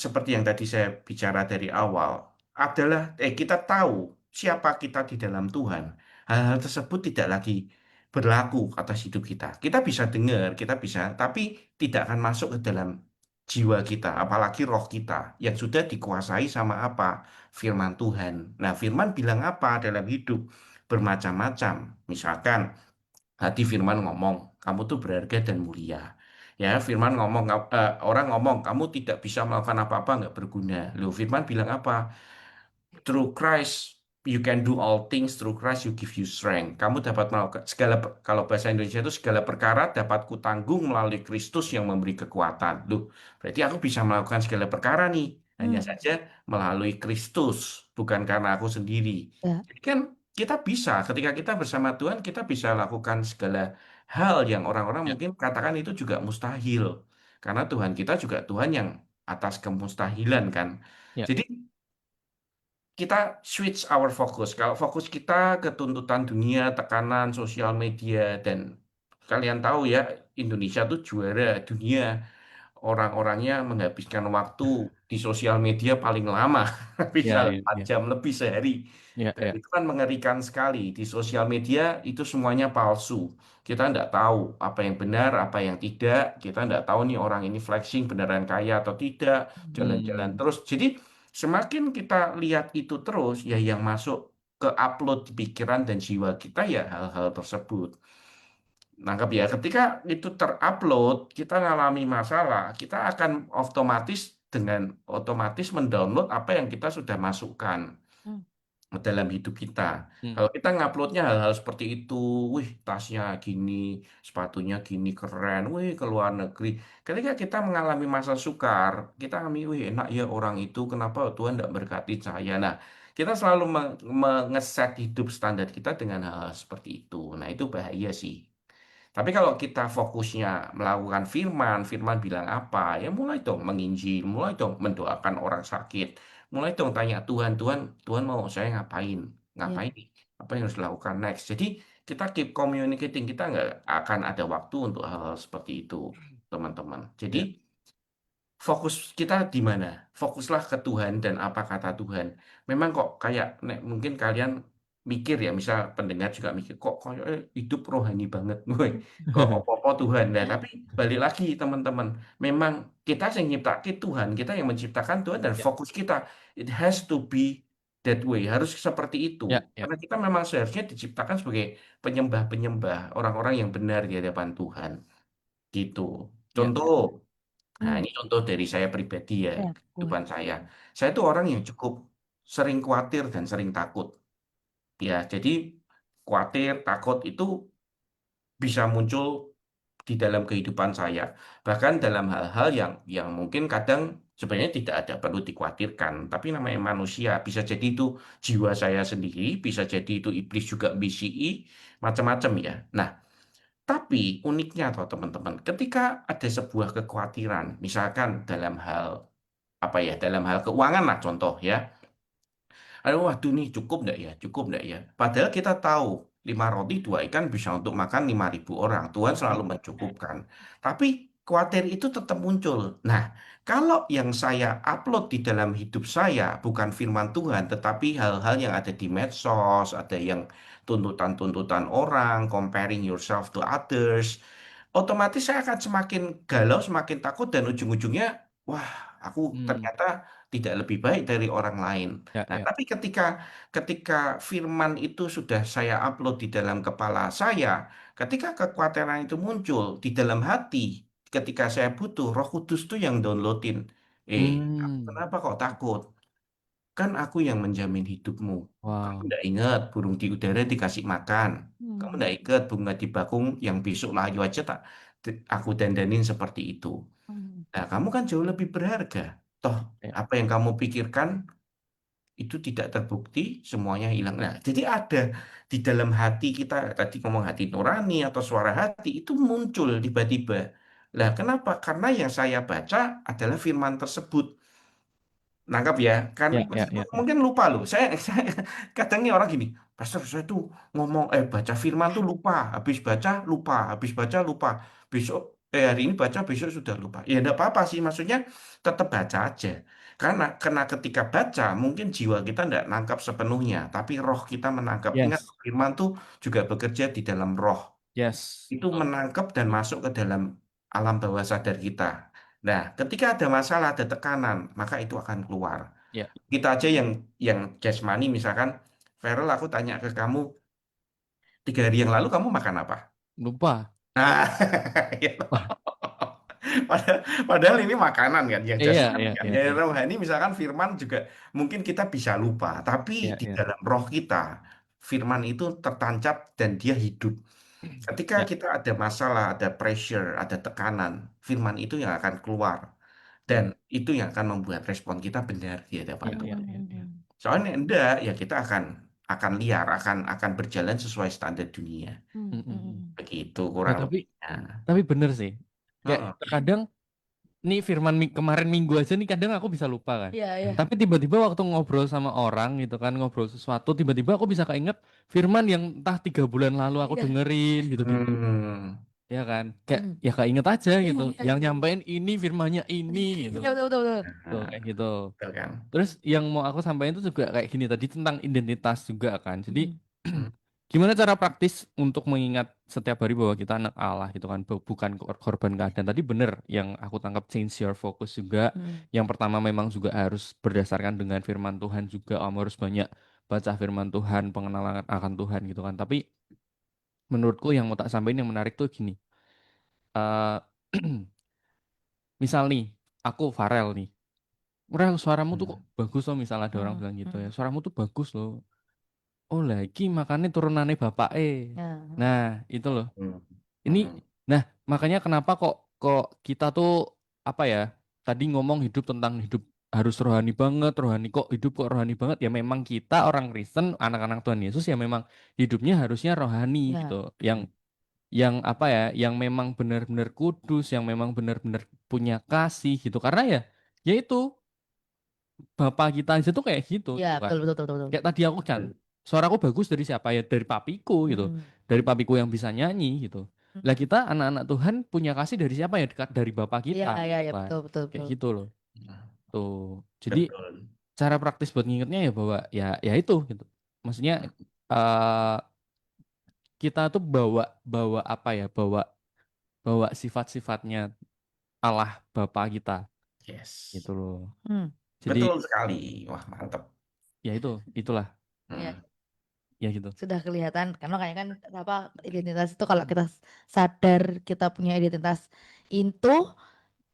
seperti yang tadi saya bicara dari awal adalah kita tahu siapa kita di dalam Tuhan. Hal-hal tersebut tidak lagi berlaku atas hidup kita. Kita bisa dengar, kita bisa, tapi tidak akan masuk ke dalam jiwa kita, apalagi roh kita yang sudah dikuasai sama apa? Firman Tuhan. Nah, firman bilang apa dalam hidup? Bermacam-macam. Misalkan Hati Firman ngomong, kamu tuh berharga dan mulia. Ya, Firman ngomong, orang ngomong, kamu tidak bisa melakukan apa-apa, nggak berguna. Loh, Firman bilang apa? Through Christ, you can do all things. Through Christ, you give you strength. Kamu dapat melakukan kalau bahasa Indonesia itu segala perkara dapat kutanggung melalui Kristus yang memberi kekuatan. Loh, berarti aku bisa melakukan segala perkara nih. Hanya Hmm. saja melalui Kristus, bukan karena aku sendiri. Ya, Jadi kan kita bisa, ketika kita bersama Tuhan, kita bisa lakukan segala hal yang orang-orang Ya, mungkin katakan itu juga mustahil. Karena Tuhan kita juga Tuhan yang atas kemustahilan kan. ya, Jadi kita switch our focus. Kalau fokus kita ke tuntutan dunia, tekanan sosial media, dan kalian tahu ya, Indonesia tuh juara dunia. Orang-orangnya menghabiskan waktu di sosial media paling lama, bisa ya, ya, 4 ya, jam lebih sehari. ya, Dan ya. itu kan mengerikan sekali. Di sosial media itu semuanya palsu. Kita tidak tahu apa yang benar, apa yang tidak. Kita tidak tahu nih orang ini flexing beneran kaya atau tidak, jalan-jalan Hmm, terus. Jadi semakin kita lihat itu terus, ya yang masuk ke upload di pikiran dan jiwa kita ya hal-hal tersebut. Nangkep ya, ketika itu terupload, kita ngalami masalah, kita akan otomatis mendownload apa yang kita sudah masukkan hmm. dalam hidup kita. hmm, Kalau kita nguploadnya hal-hal seperti itu, wih tasnya gini, sepatunya gini keren, wih ke luar negeri. Ketika kita mengalami masa sukar, kita ngalami, wih enak ya orang itu, kenapa Tuhan tidak berkati saya? Nah, kita selalu mengeset hidup standar kita dengan hal-hal seperti itu. Nah, itu bahaya sih. Tapi kalau kita fokusnya melakukan firman, firman bilang apa, ya mulai dong menginjil, mulai dong mendoakan orang sakit, mulai dong tanya Tuhan, Tuhan, Tuhan mau saya ngapain, Ya, ngapain nih, apa yang harus dilakukan next. Jadi kita keep communicating, kita nggak akan ada waktu untuk hal-hal seperti itu, teman-teman. Jadi ya, fokus kita di mana? Fokuslah ke Tuhan dan apa kata Tuhan. Memang kok kayak mungkin kalian mikir ya, misal pendengar juga mikir kok kayak hidup rohani banget, gue kok opo-opo Tuhan. Nah, tapi balik lagi teman-teman, memang kita yang nyiptakan Tuhan, kita yang menciptakan Tuhan dan ya, fokus kita it has to be that way, harus seperti itu. ya, ya, Karena kita memang seharusnya diciptakan sebagai penyembah-penyembah, orang-orang yang benar di hadapan Tuhan, gitu. ya, Contoh, ya. nah, hmm. ini contoh dari saya pribadi ya, Ya, boleh. kehidupan saya. Saya itu orang yang cukup sering khawatir dan sering takut. Ya, jadi khawatir, takut itu bisa muncul di dalam kehidupan saya. Bahkan dalam hal-hal yang mungkin kadang sebenarnya tidak ada perlu dikhawatirkan. Tapi namanya manusia, bisa jadi itu jiwa saya sendiri, bisa jadi itu iblis juga BCI, macam-macam ya. Nah, tapi uniknya toh teman-teman, ketika ada sebuah kekhawatiran, misalkan dalam hal apa ya, dalam hal keuangan lah contoh ya. Aduh, waduh nih cukup nggak ya, cukup nggak ya. Padahal kita tahu 5 roti 2 ikan bisa untuk makan 5.000 orang. Tuhan selalu mencukupkan. Tapi khawatir itu tetap muncul. Nah, kalau yang saya upload di dalam hidup saya bukan firman Tuhan, tetapi hal-hal yang ada di medsos, ada yang tuntutan-tuntutan orang, comparing yourself to others, otomatis saya akan semakin galau, semakin takut, dan ujung-ujungnya, wah, aku Hmm, ternyata tidak lebih baik dari orang lain. ya, Nah, ya. tapi ketika firman itu sudah saya upload di dalam kepala saya, ketika kekhawatiran itu muncul di dalam hati, ketika saya butuh, Roh Kudus tuh yang downloadin. Kamu Hmm, kenapa kok takut? Kan aku yang menjamin hidupmu. Kamu wow. tidak ingat burung di udara dikasih makan. Kamu Hmm. tidak ingat bunga di bakung yang besok layu aja tak aku dandanin seperti itu. Hmm. Nah, kamu kan jauh lebih berharga. Toh, Ya, apa yang kamu pikirkan itu tidak terbukti, semuanya hilang. Nah, jadi ada di dalam hati kita, tadi ngomong hati nurani atau suara hati, itu muncul tiba-tiba. Nah, kenapa? Karena yang saya baca adalah firman tersebut. Nangkap ya, kan Ya, ya, meskipun ya, ya. mungkin lupa loh. Saya kadang nih orang gini, Pastor, saya tuh ngomong, baca firman tuh lupa, habis baca lupa, habis baca lupa, besok, hari ini baca, besok sudah lupa. Ya enggak apa-apa sih, maksudnya tetap baca aja. Karena ketika baca, mungkin jiwa kita enggak nangkap sepenuhnya, tapi roh kita menangkap. Ingat, Yes, firman tuh juga bekerja di dalam roh, yes, itu betul. menangkap dan masuk ke dalam alam bawah sadar kita. Nah, ketika ada masalah, ada tekanan, maka itu akan keluar. Ya, Kita aja yang jasmani, misalkan, Ferel, aku tanya ke kamu, 3 hari yang lalu kamu makan apa? lupa. Nah, ya. Wah, Padahal ini makanan kan, yang iya, jasmani iya, kan. iya, Ya, iya, rohani misalkan firman juga mungkin kita bisa lupa, tapi iya, di iya, dalam roh kita, firman itu tertancap dan dia hidup. Ketika ya, kita ada masalah, ada pressure, ada tekanan, firman itu yang akan keluar. Dan itu yang akan membuat respon kita benar di hadapan ya, ya, Tuhan. ya, ya. Soalnya enggak, ya kita akan liar, akan berjalan sesuai standar dunia. Mm, mm, mm. Begitu Nah, kurang tapi lebihnya. tapi bener sih. Kayak Heeh. kadang nih firman kemarin minggu aja nih kadang aku bisa lupa kan. Iya, iya. Tapi tiba-tiba waktu ngobrol sama orang gitu kan, ngobrol sesuatu, tiba-tiba aku bisa keinget firman yang entah 3 bulan lalu aku Iya. dengerin gitu-gitu. Hmm. Ya kan? Kayak Hmm. ya keinget aja gitu. Iya, Yang iya. nyampein ini firmannya ini gitu. Iya, betul, betul, betul. Tuh Nah, kayak gitu. betul kan? Terus yang mau aku sampaikan itu juga kayak gini tadi tentang identitas juga kan. Jadi Hmm. Hmm. gimana cara praktis untuk mengingat setiap hari bahwa kita anak Allah gitu kan, bukan korban keadaan. Tadi bener yang aku tangkap change your focus juga. Hmm. Yang pertama memang juga harus berdasarkan dengan firman Tuhan juga. Kamu harus banyak baca firman Tuhan, pengenalan akan Tuhan gitu kan. Tapi menurutku yang mau tak sampaikan yang menarik tuh gini. eh misal nih, aku Farel nih. Farel, suaramu tuh kok Hmm. bagus loh, misalnya ada orang Hmm. bilang gitu ya. Hmm. Suaramu tuh bagus loh. Oh lagi makanya turunannya bapak Ya. Nah, itu loh. Hmm. Ini, Hmm. nah makanya kenapa kok kok kita tuh apa ya? Tadi ngomong hidup tentang hidup harus rohani banget, rohani kok hidup kok rohani banget. Ya memang kita orang Kristen, anak-anak Tuhan Yesus ya memang hidupnya harusnya rohani gitu. Ya. Yang apa ya? Yang memang benar-benar kudus, yang memang benar-benar punya kasih gitu. Karena ya itu bapak kita aja tuh kayak gitu, Ya, gitu kan. betul, betul, betul, betul. Kayak tadi aku kan Betul. suaraku bagus dari siapa ya? Dari papiku gitu. Hmm. Dari papiku yang bisa nyanyi gitu. Lah kita anak-anak Tuhan punya kasih dari siapa ya? Dekat dari bapak Iya, kita iya, iya, kan. betul, betul, Kayak betul. gitu loh. Tuh. Jadi Betul. cara praktis buat ngingetnya ya bahwa ya itu gitu. Maksudnya eh kita tuh bawa bawa apa ya? Bawa bawa sifat-sifatnya Allah Bapa kita Yes. gitu loh. Hmm. Jadi Betul sekali. Wah, mantap. ya itulah Ya, Hmm. ya gitu. sudah kelihatan karena kayaknya kan apa identitas itu kalau kita sadar kita punya identitas itu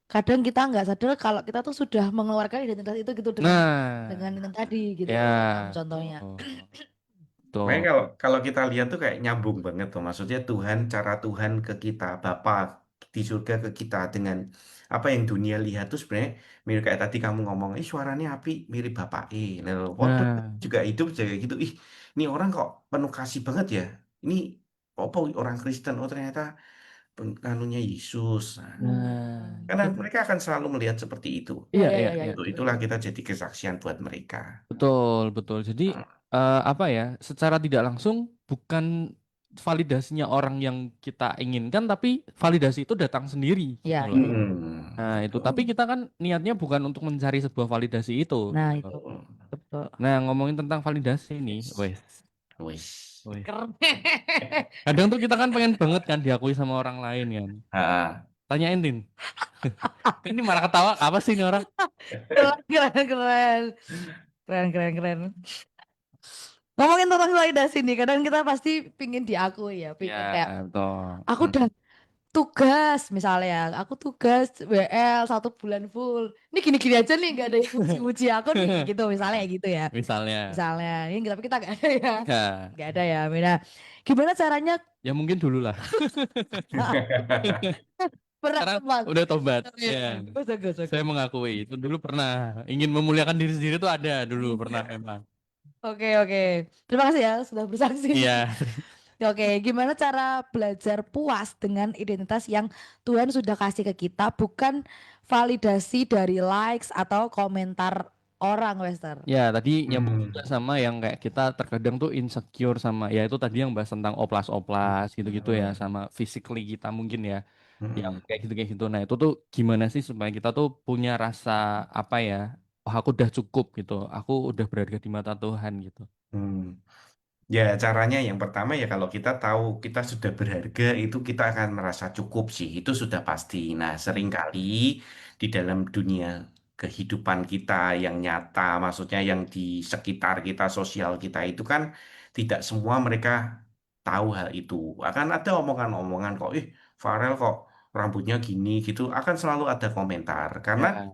kadang kita nggak sadar kalau kita tuh sudah mengeluarkan identitas itu gitu dengan Nah, yang tadi gitu ya. kamu contohnya. Oh, Makanya tuh. kalau kita lihat tuh kayak nyambung banget tuh. Maksudnya Tuhan, cara Tuhan ke kita, Bapa di surga ke kita dengan apa yang dunia lihat tuh sebenarnya mirip kayak tadi kamu ngomong, suaranya api mirip Bapak Nah, waktu Nah, juga hidup juga gitu. Ini orang kok penuh kasih banget ya. Ini apa orang Kristen? Oh ternyata anunya Yesus. Nah, Hmm. nah, karena itu. mereka akan selalu melihat seperti itu. Ya, Iya, ya, iya, ya, ya, iya. betul, Itulah betul. kita jadi kesaksian buat mereka. Betul, betul. Jadi apa ya? Secara tidak langsung bukan validasinya orang yang kita inginkan, tapi validasi itu datang sendiri gitu Ya, loh. ya, ya. Nah, itu. Betul. Tapi kita kan niatnya bukan untuk mencari sebuah validasi itu. Nah, Gitu. itu betul. Nah, ngomongin tentang validasi nih, Yes. wes, Wis. wes. Keren. Kadang tuh kita kan pengen banget kan diakui sama orang lain kan. Ah. Tanyain Tin. Ini malah ketawa apa sih ini orang? Keren, keren, keren. Keren, keren, keren. Ngomongin tentang validasi nih, kadang kita pasti pingin diakui ya, Ya, pingin kayak betul. aku udah tugas misalnya, aku tugas WL 1 bulan full. Ini gini-gini aja nih, nggak ada yang uji aku nih, gitu misalnya gitu ya. Misalnya, Misalnya, ini tapi kita nggak ada ya, ya, nggak ada ya, Mina. Gimana caranya ya mungkin dulu lah. Pernah Sekarang sempat. udah tobat. Oke, Ya, bagus, saya bagus. mengakui itu dulu pernah ingin memuliakan diri sendiri tuh ada dulu pernah memang. Oke. Terima kasih ya sudah bersaksi. Iya. Oke, gimana cara belajar puas dengan identitas yang Tuhan sudah kasih ke kita, bukan validasi dari likes atau komentar orang, Wester? Ya, tadi nyambung juga Hmm. sama yang kayak kita terkadang tuh insecure sama ya itu tadi yang bahas tentang oplas-oplas gitu-gitu ya Hmm. sama physically kita mungkin ya yang Hmm. kayak gitu. Nah, itu tuh gimana sih supaya kita tuh punya rasa apa ya? Oh, aku udah cukup gitu. Aku udah berharga di mata Tuhan gitu. Hmm. Ya, caranya yang pertama ya kalau kita tahu kita sudah berharga itu kita akan merasa cukup sih, itu sudah pasti. Nah, seringkali di dalam dunia kehidupan kita yang nyata, maksudnya yang di sekitar kita, sosial kita itu kan tidak semua mereka tahu hal itu. Akan ada omongan-omongan kok, Farel kok rambutnya gini gitu, akan selalu ada komentar. Ya.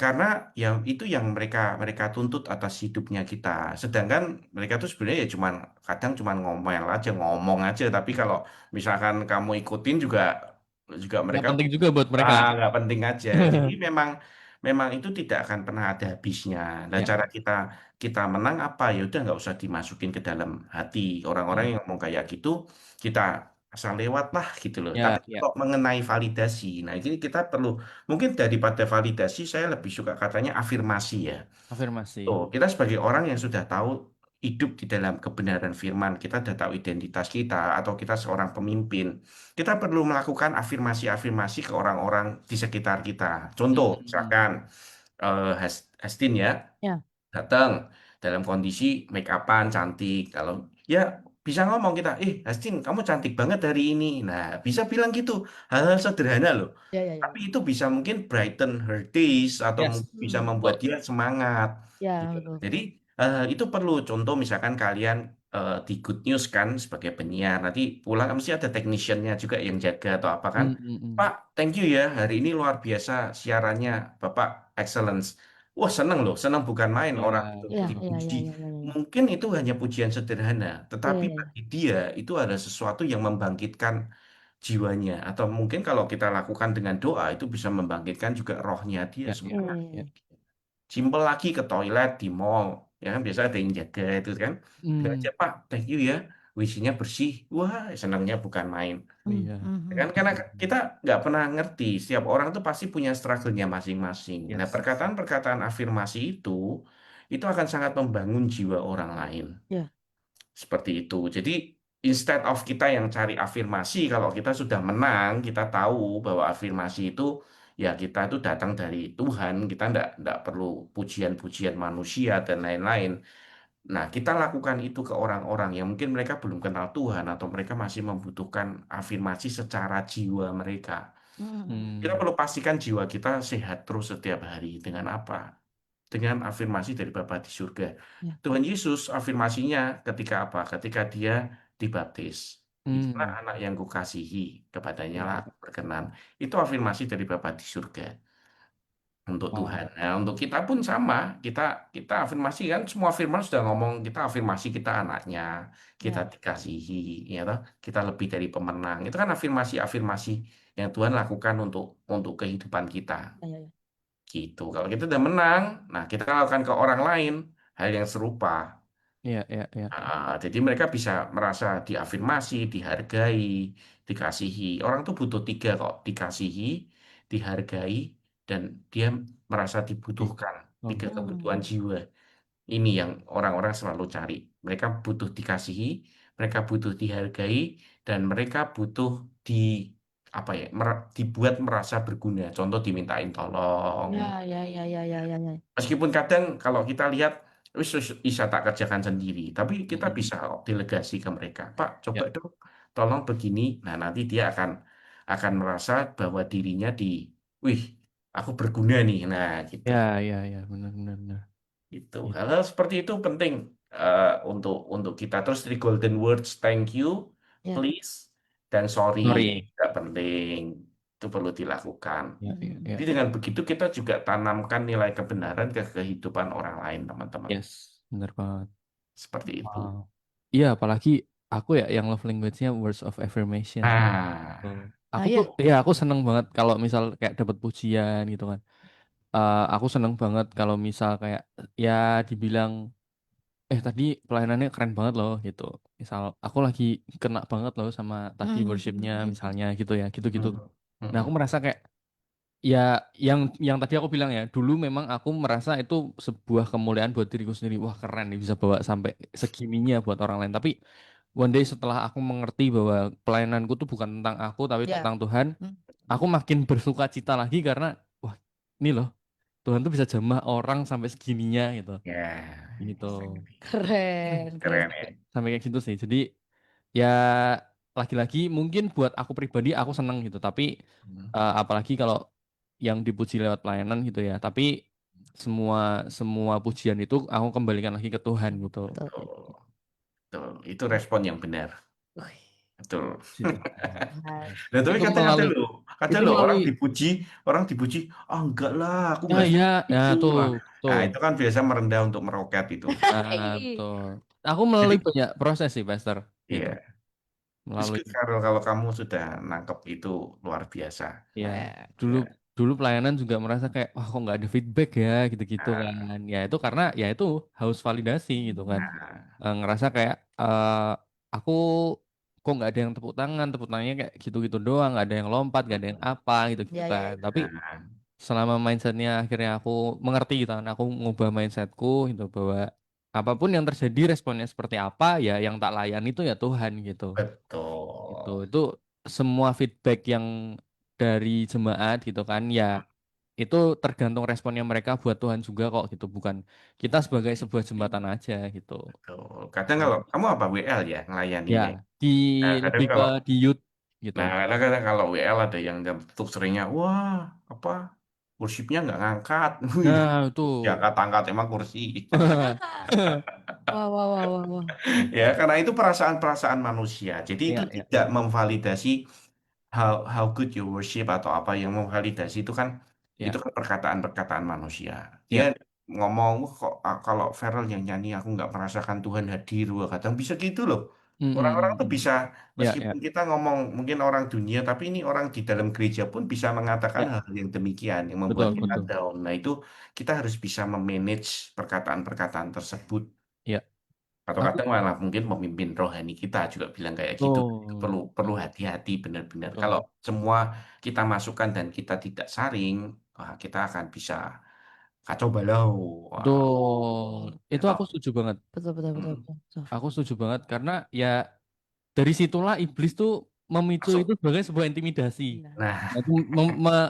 Karena yang itu yang mereka mereka tuntut atas hidupnya kita. Sedangkan mereka tuh sebenarnya ya cuman kadang cuman ngomel aja, ngomong aja. Tapi kalau misalkan kamu ikutin juga juga Nggak mereka penting juga buat mereka. nggak penting aja. Jadi memang memang itu tidak akan pernah ada habisnya. Dan Ya. cara kita kita menang apa ya udah nggak usah dimasukin ke dalam hati orang-orang Hmm. yang ngomong kayak gitu. Kita asal lewat lah gitu loh. Tapi Ya, ya. kalau mengenai validasi, nah ini kita perlu mungkin daripada validasi saya lebih suka katanya afirmasi ya. Afirmasi. Tuh, kita sebagai orang yang sudah tahu hidup di dalam kebenaran firman, kita sudah tahu identitas kita atau kita seorang pemimpin, kita perlu melakukan afirmasi-afirmasi ke orang-orang di sekitar kita. Contoh, Hmm. misalkan Hastin ya, Ya, datang dalam kondisi make upan cantik. Kalau ya bisa ngomong kita, Hastin, kamu cantik banget hari ini. Nah, bisa bilang gitu, hal-hal sederhana loh. ya. Tapi itu bisa mungkin brighten her days atau Yes. mungkin bisa membuat Betul. dia semangat Ya, gitu. betul. Jadi itu perlu contoh misalkan kalian di Good News kan sebagai penyiar nanti pulang mesti ada techniciannya juga yang jaga atau apa kan. Pak, thank you ya hari ini luar biasa siarannya Bapak excellence. Wah seneng loh, seneng bukan main orang Ya, betul-betul dipuji. Ya. Mungkin itu hanya pujian sederhana, tetapi Ya. bagi dia itu ada sesuatu yang membangkitkan jiwanya. Atau mungkin kalau kita lakukan dengan doa itu bisa membangkitkan juga rohnya dia ya, ya, semangat. ya. Simpel lagi ke toilet di mall, ya kan biasa ada yang jaga itu kan. Bilang Hmm. aja Pak, thank you ya, WC-nya bersih. Wah, senangnya bukan main. Iya. Ya kan karena kita nggak pernah ngerti, setiap orang tuh pasti punya struggle-nya masing-masing. Nah, Yes. perkataan-perkataan afirmasi itu akan sangat membangun jiwa orang lain. Ya. Seperti itu. Jadi instead of kita yang cari afirmasi, kalau kita sudah menang, kita tahu bahwa afirmasi itu ya kita itu datang dari Tuhan, kita ndak perlu pujian-pujian manusia dan lain-lain. Nah, kita lakukan itu ke orang-orang yang mungkin mereka belum kenal Tuhan atau mereka masih membutuhkan afirmasi secara jiwa mereka. Kita Hmm. perlu pastikan jiwa kita sehat terus setiap hari dengan apa? Dengan afirmasi dari Bapa di surga. Ya. Tuhan Yesus afirmasinya ketika apa? Ketika dia dibaptis. Inilah Hmm. anak yang kukasihi, kepadanya Ya, lah ya. aku berkenan. Itu afirmasi dari Bapa di surga untuk Tuhan. Wow. Nah, untuk kita pun sama. Kita kita afirmasi kan semua firman sudah ngomong kita afirmasi kita anaknya, kita Ya. dikasihi, ya toh, kita lebih dari pemenang. Itu kan afirmasi-afirmasi yang Tuhan lakukan untuk kehidupan kita. Ya. Gitu. Kalau kita udah menang, nah kita lakukan ke orang lain hal yang serupa. Ya, ya, ya. Jadi mereka bisa merasa diafirmasi, dihargai, dikasihi. Orang tuh butuh tiga kok, dikasihi, dihargai, dan dia merasa Di- dibutuhkan. Oh. Tiga kebutuhan jiwa. Ini yang orang-orang selalu cari. Mereka butuh dikasihi, mereka butuh dihargai, dan mereka butuh di apa ya, dibuat merasa berguna. Contoh dimintain tolong. Ya. Meskipun kadang kalau kita lihat wis wis bisa tak kerjakan sendiri, tapi kita Mm-mm. bisa kok delegasi ke mereka. Pak, coba Ya, dong, tolong begini. Nah, nanti dia akan merasa bahwa dirinya wih, aku berguna nih. Nah, gitu. ya, benar, benar, benar. Itu Ya. hal-hal seperti itu penting untuk kita terus three golden words thank you, Ya. please, dan sorry Sorry. juga penting. Itu perlu dilakukan. Ya. Jadi dengan begitu kita juga tanamkan nilai kebenaran ke kehidupan orang lain, teman-teman. Yes, benar banget. Seperti itu. Wow. Iya, apalagi aku ya yang love language-nya words of affirmation. Nah, Tuh. Nah, aku iya. tuh ya aku seneng banget kalau misal kayak dapat pujian gitu kan. Aku seneng banget kalau misal kayak ya dibilang tadi pelayanannya keren banget loh gitu. Misal aku lagi kena banget loh sama tadi worshipnya Hmm. misalnya gitu ya, gitu-gitu. Nah, aku Mm-mm. merasa kayak ya yang tadi aku bilang ya, dulu memang aku merasa itu sebuah kemuliaan buat diriku sendiri. Wah, keren nih bisa bawa sampai segininya buat orang lain. Tapi one day setelah aku mengerti bahwa pelayananku tuh bukan tentang aku tapi Ya. tentang Tuhan, Hmm. aku makin bersuka cita lagi karena wah, ini loh, Tuhan tuh bisa jamah orang sampai segininya gitu. Ya, Gitu. Keren, keren. keren ya. Sampai kayak gitu sih. Jadi ya lagi-lagi mungkin buat aku pribadi aku seneng gitu. Tapi Hmm. apalagi kalau yang dipuji lewat pelayanan gitu ya. Tapi semua semua pujian itu aku kembalikan lagi ke Tuhan gitu. Betul. Betul, betul. Itu respon yang benar. Wih, Betul. Situ. Tuhan. Nah, tapi Itu melalui kadang loh melalui orang dipuji, ah enggak lah, aku ya enggak ya seperti ya itu. tuh Nah, tuh. itu kan biasa merendah untuk meroket itu. Betul. Aku Jadi, melalui banyak proses sih, Pastor. Gitu. iya, it's Melalui good kalau kamu sudah nangkep itu luar biasa. ya Keren. dulu Ya. dulu pelayanan juga merasa kayak wah kok nggak ada feedback ya gitu-gitu Nah, kan. Ya itu karena ya itu haus validasi gitu kan. nah, Ngerasa kayak aku kok nggak ada yang tepuk tangannya kayak gitu-gitu doang, nggak ada yang lompat, nggak ada yang apa gitu-gitu Ya, ya, kan. ya. Tapi nah, selama mindsetnya akhirnya aku mengerti gitu kan, aku ngubah mindsetku gitu bahwa apapun yang terjadi responnya seperti apa ya yang tak layan itu ya Tuhan gitu. betul. Itu semua feedback yang dari jemaat gitu kan ya itu tergantung responnya mereka buat Tuhan juga kok gitu, bukan kita sebagai sebuah jembatan aja gitu. Betul. Kadang Nah, kalau kamu apa WL ya ya ngelayaninnya. di Nah, kadang lebih ke kalau di youth gitu. kadang kalau WL ada yang tuh seringnya, wah, apa kursinya nggak ngangkat. Nah itu Diangkat-angkat emang kursi. Wah, wah, wah, wah, wah. Ya, karena itu perasaan-perasaan manusia. Jadi itu ya ya tidak memvalidasi how good you worship atau apa yang memvalidasi itu ya kan perkataan-perkataan manusia. Dia ya ngomong, "Wah, kok kalau Farel yang nyanyi aku nggak merasakan Tuhan hadir." Wah, kadang bisa gitu loh. Mm, Orang-orang mm, tuh mm. bisa, Ya ya meskipun kita ngomong mungkin orang dunia, tapi ini orang di dalam gereja pun bisa mengatakan ya hal yang demikian yang membuat betul kita betul down. Nah, itu kita harus bisa memanage perkataan-perkataan tersebut. ya Atau aku kadang malah mungkin pemimpin rohani kita juga bilang kayak gitu. tuh Perlu perlu hati-hati benar-benar. Kalau betul semua kita masukkan dan kita tidak saring, wah, kita akan bisa kacau balau. Wah, betul itu atau aku setuju banget. Betul, betul, betul, hmm, betul, betul. Aku setuju banget karena ya dari situlah iblis tuh memicu itu masuk. sebagai sebuah intimidasi. Iya. Nah, Nah, itu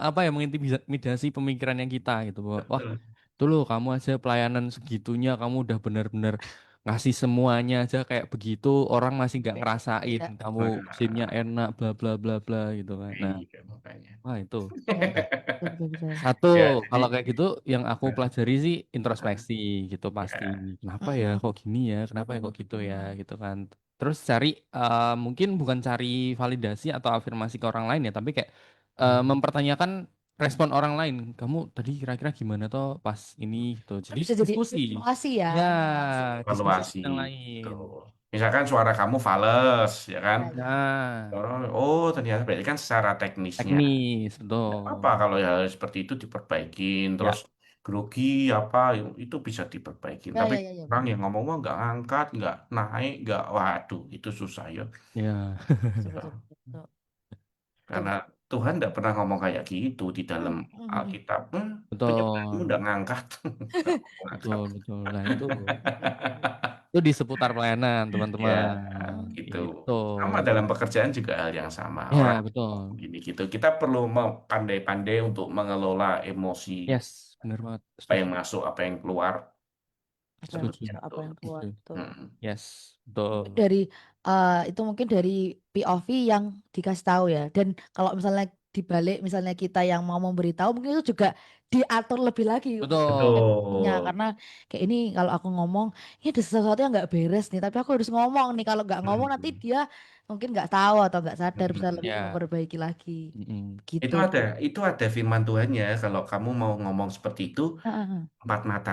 apa ya mengintimidasi pemikirannya kita gitu bahwa wah betul. itu loh kamu aja pelayanan segitunya kamu udah benar-benar ngasih semuanya aja kayak begitu orang masih nggak ngerasain Ya, kamu SIM-nya Nah, enak bla bla bla bla gitu kan. Nah, iya makanya. wah itu ya, betul, betul, betul. satu Ya, kalau jadi kayak gitu yang aku nah, pelajari sih introspeksi gitu pasti. ya, Kenapa ya Mm-mm. kok gini ya? Kenapa ya kok gitu ya gitu kan. Terus cari mungkin bukan cari validasi atau afirmasi ke orang lain ya, tapi kayak mempertanyakan respon orang lain. Kamu tadi kira-kira gimana toh pas ini gitu. Kan Jadi bisa jadi diskusi. evaluasi ya. Ya, diskusi evaluasi. dengan yang lain. Tuh. Misalkan suara kamu fals, ya kan? Ya, ya. Nah, Oh, ternyata berarti kan secara teknisnya. teknis, Nggak betul. apa kalau hal seperti itu diperbaikin, terus Ya, grogi apa itu bisa diperbaikin. Ya, Tapi ya, ya, ya, orang benar. yang ngomong "Wah, nggak ngangkat, nggak naik, nggak, waduh, itu susah ya. ya, Betul, betul, betul, betul. Karena Tuhan nggak pernah ngomong kayak gitu di dalam Mm-mm. Alkitab. Penyembahmu betul. nggak ngangkat, nggak mau ngangkat. Betul, betul. Nah, itu di seputar pelayanan, Ya, teman-teman. gitu. Gitu. Sama dalam pekerjaan juga hal yang sama. Orang Ya, betul. gini gitu. Kita perlu pandai-pandai untuk mengelola emosi, Yes, benar banget. apa Setuju. yang masuk, apa yang keluar. Apa yang Setuju. masuk, apa Jatuh. yang keluar, Setuju. betul. Mm. Yes, Mungkin betul. dari itu mungkin dari POV yang dikasih tahu ya. Dan kalau misalnya dibalik misalnya kita yang mau memberitahu mungkin itu juga diatur lebih lagi Betul. konsepnya Betul. karena kayak ini kalau aku ngomong ini ada sesuatu yang nggak beres nih tapi aku harus ngomong nih kalau nggak ngomong nanti Mm. dia mungkin nggak tahu atau nggak sadar bisa lebih Ya. memperbaiki lagi Mm-mm. gitu. Itu ada firman Tuhannya. Kalau kamu mau ngomong seperti itu, Heeh. empat mata.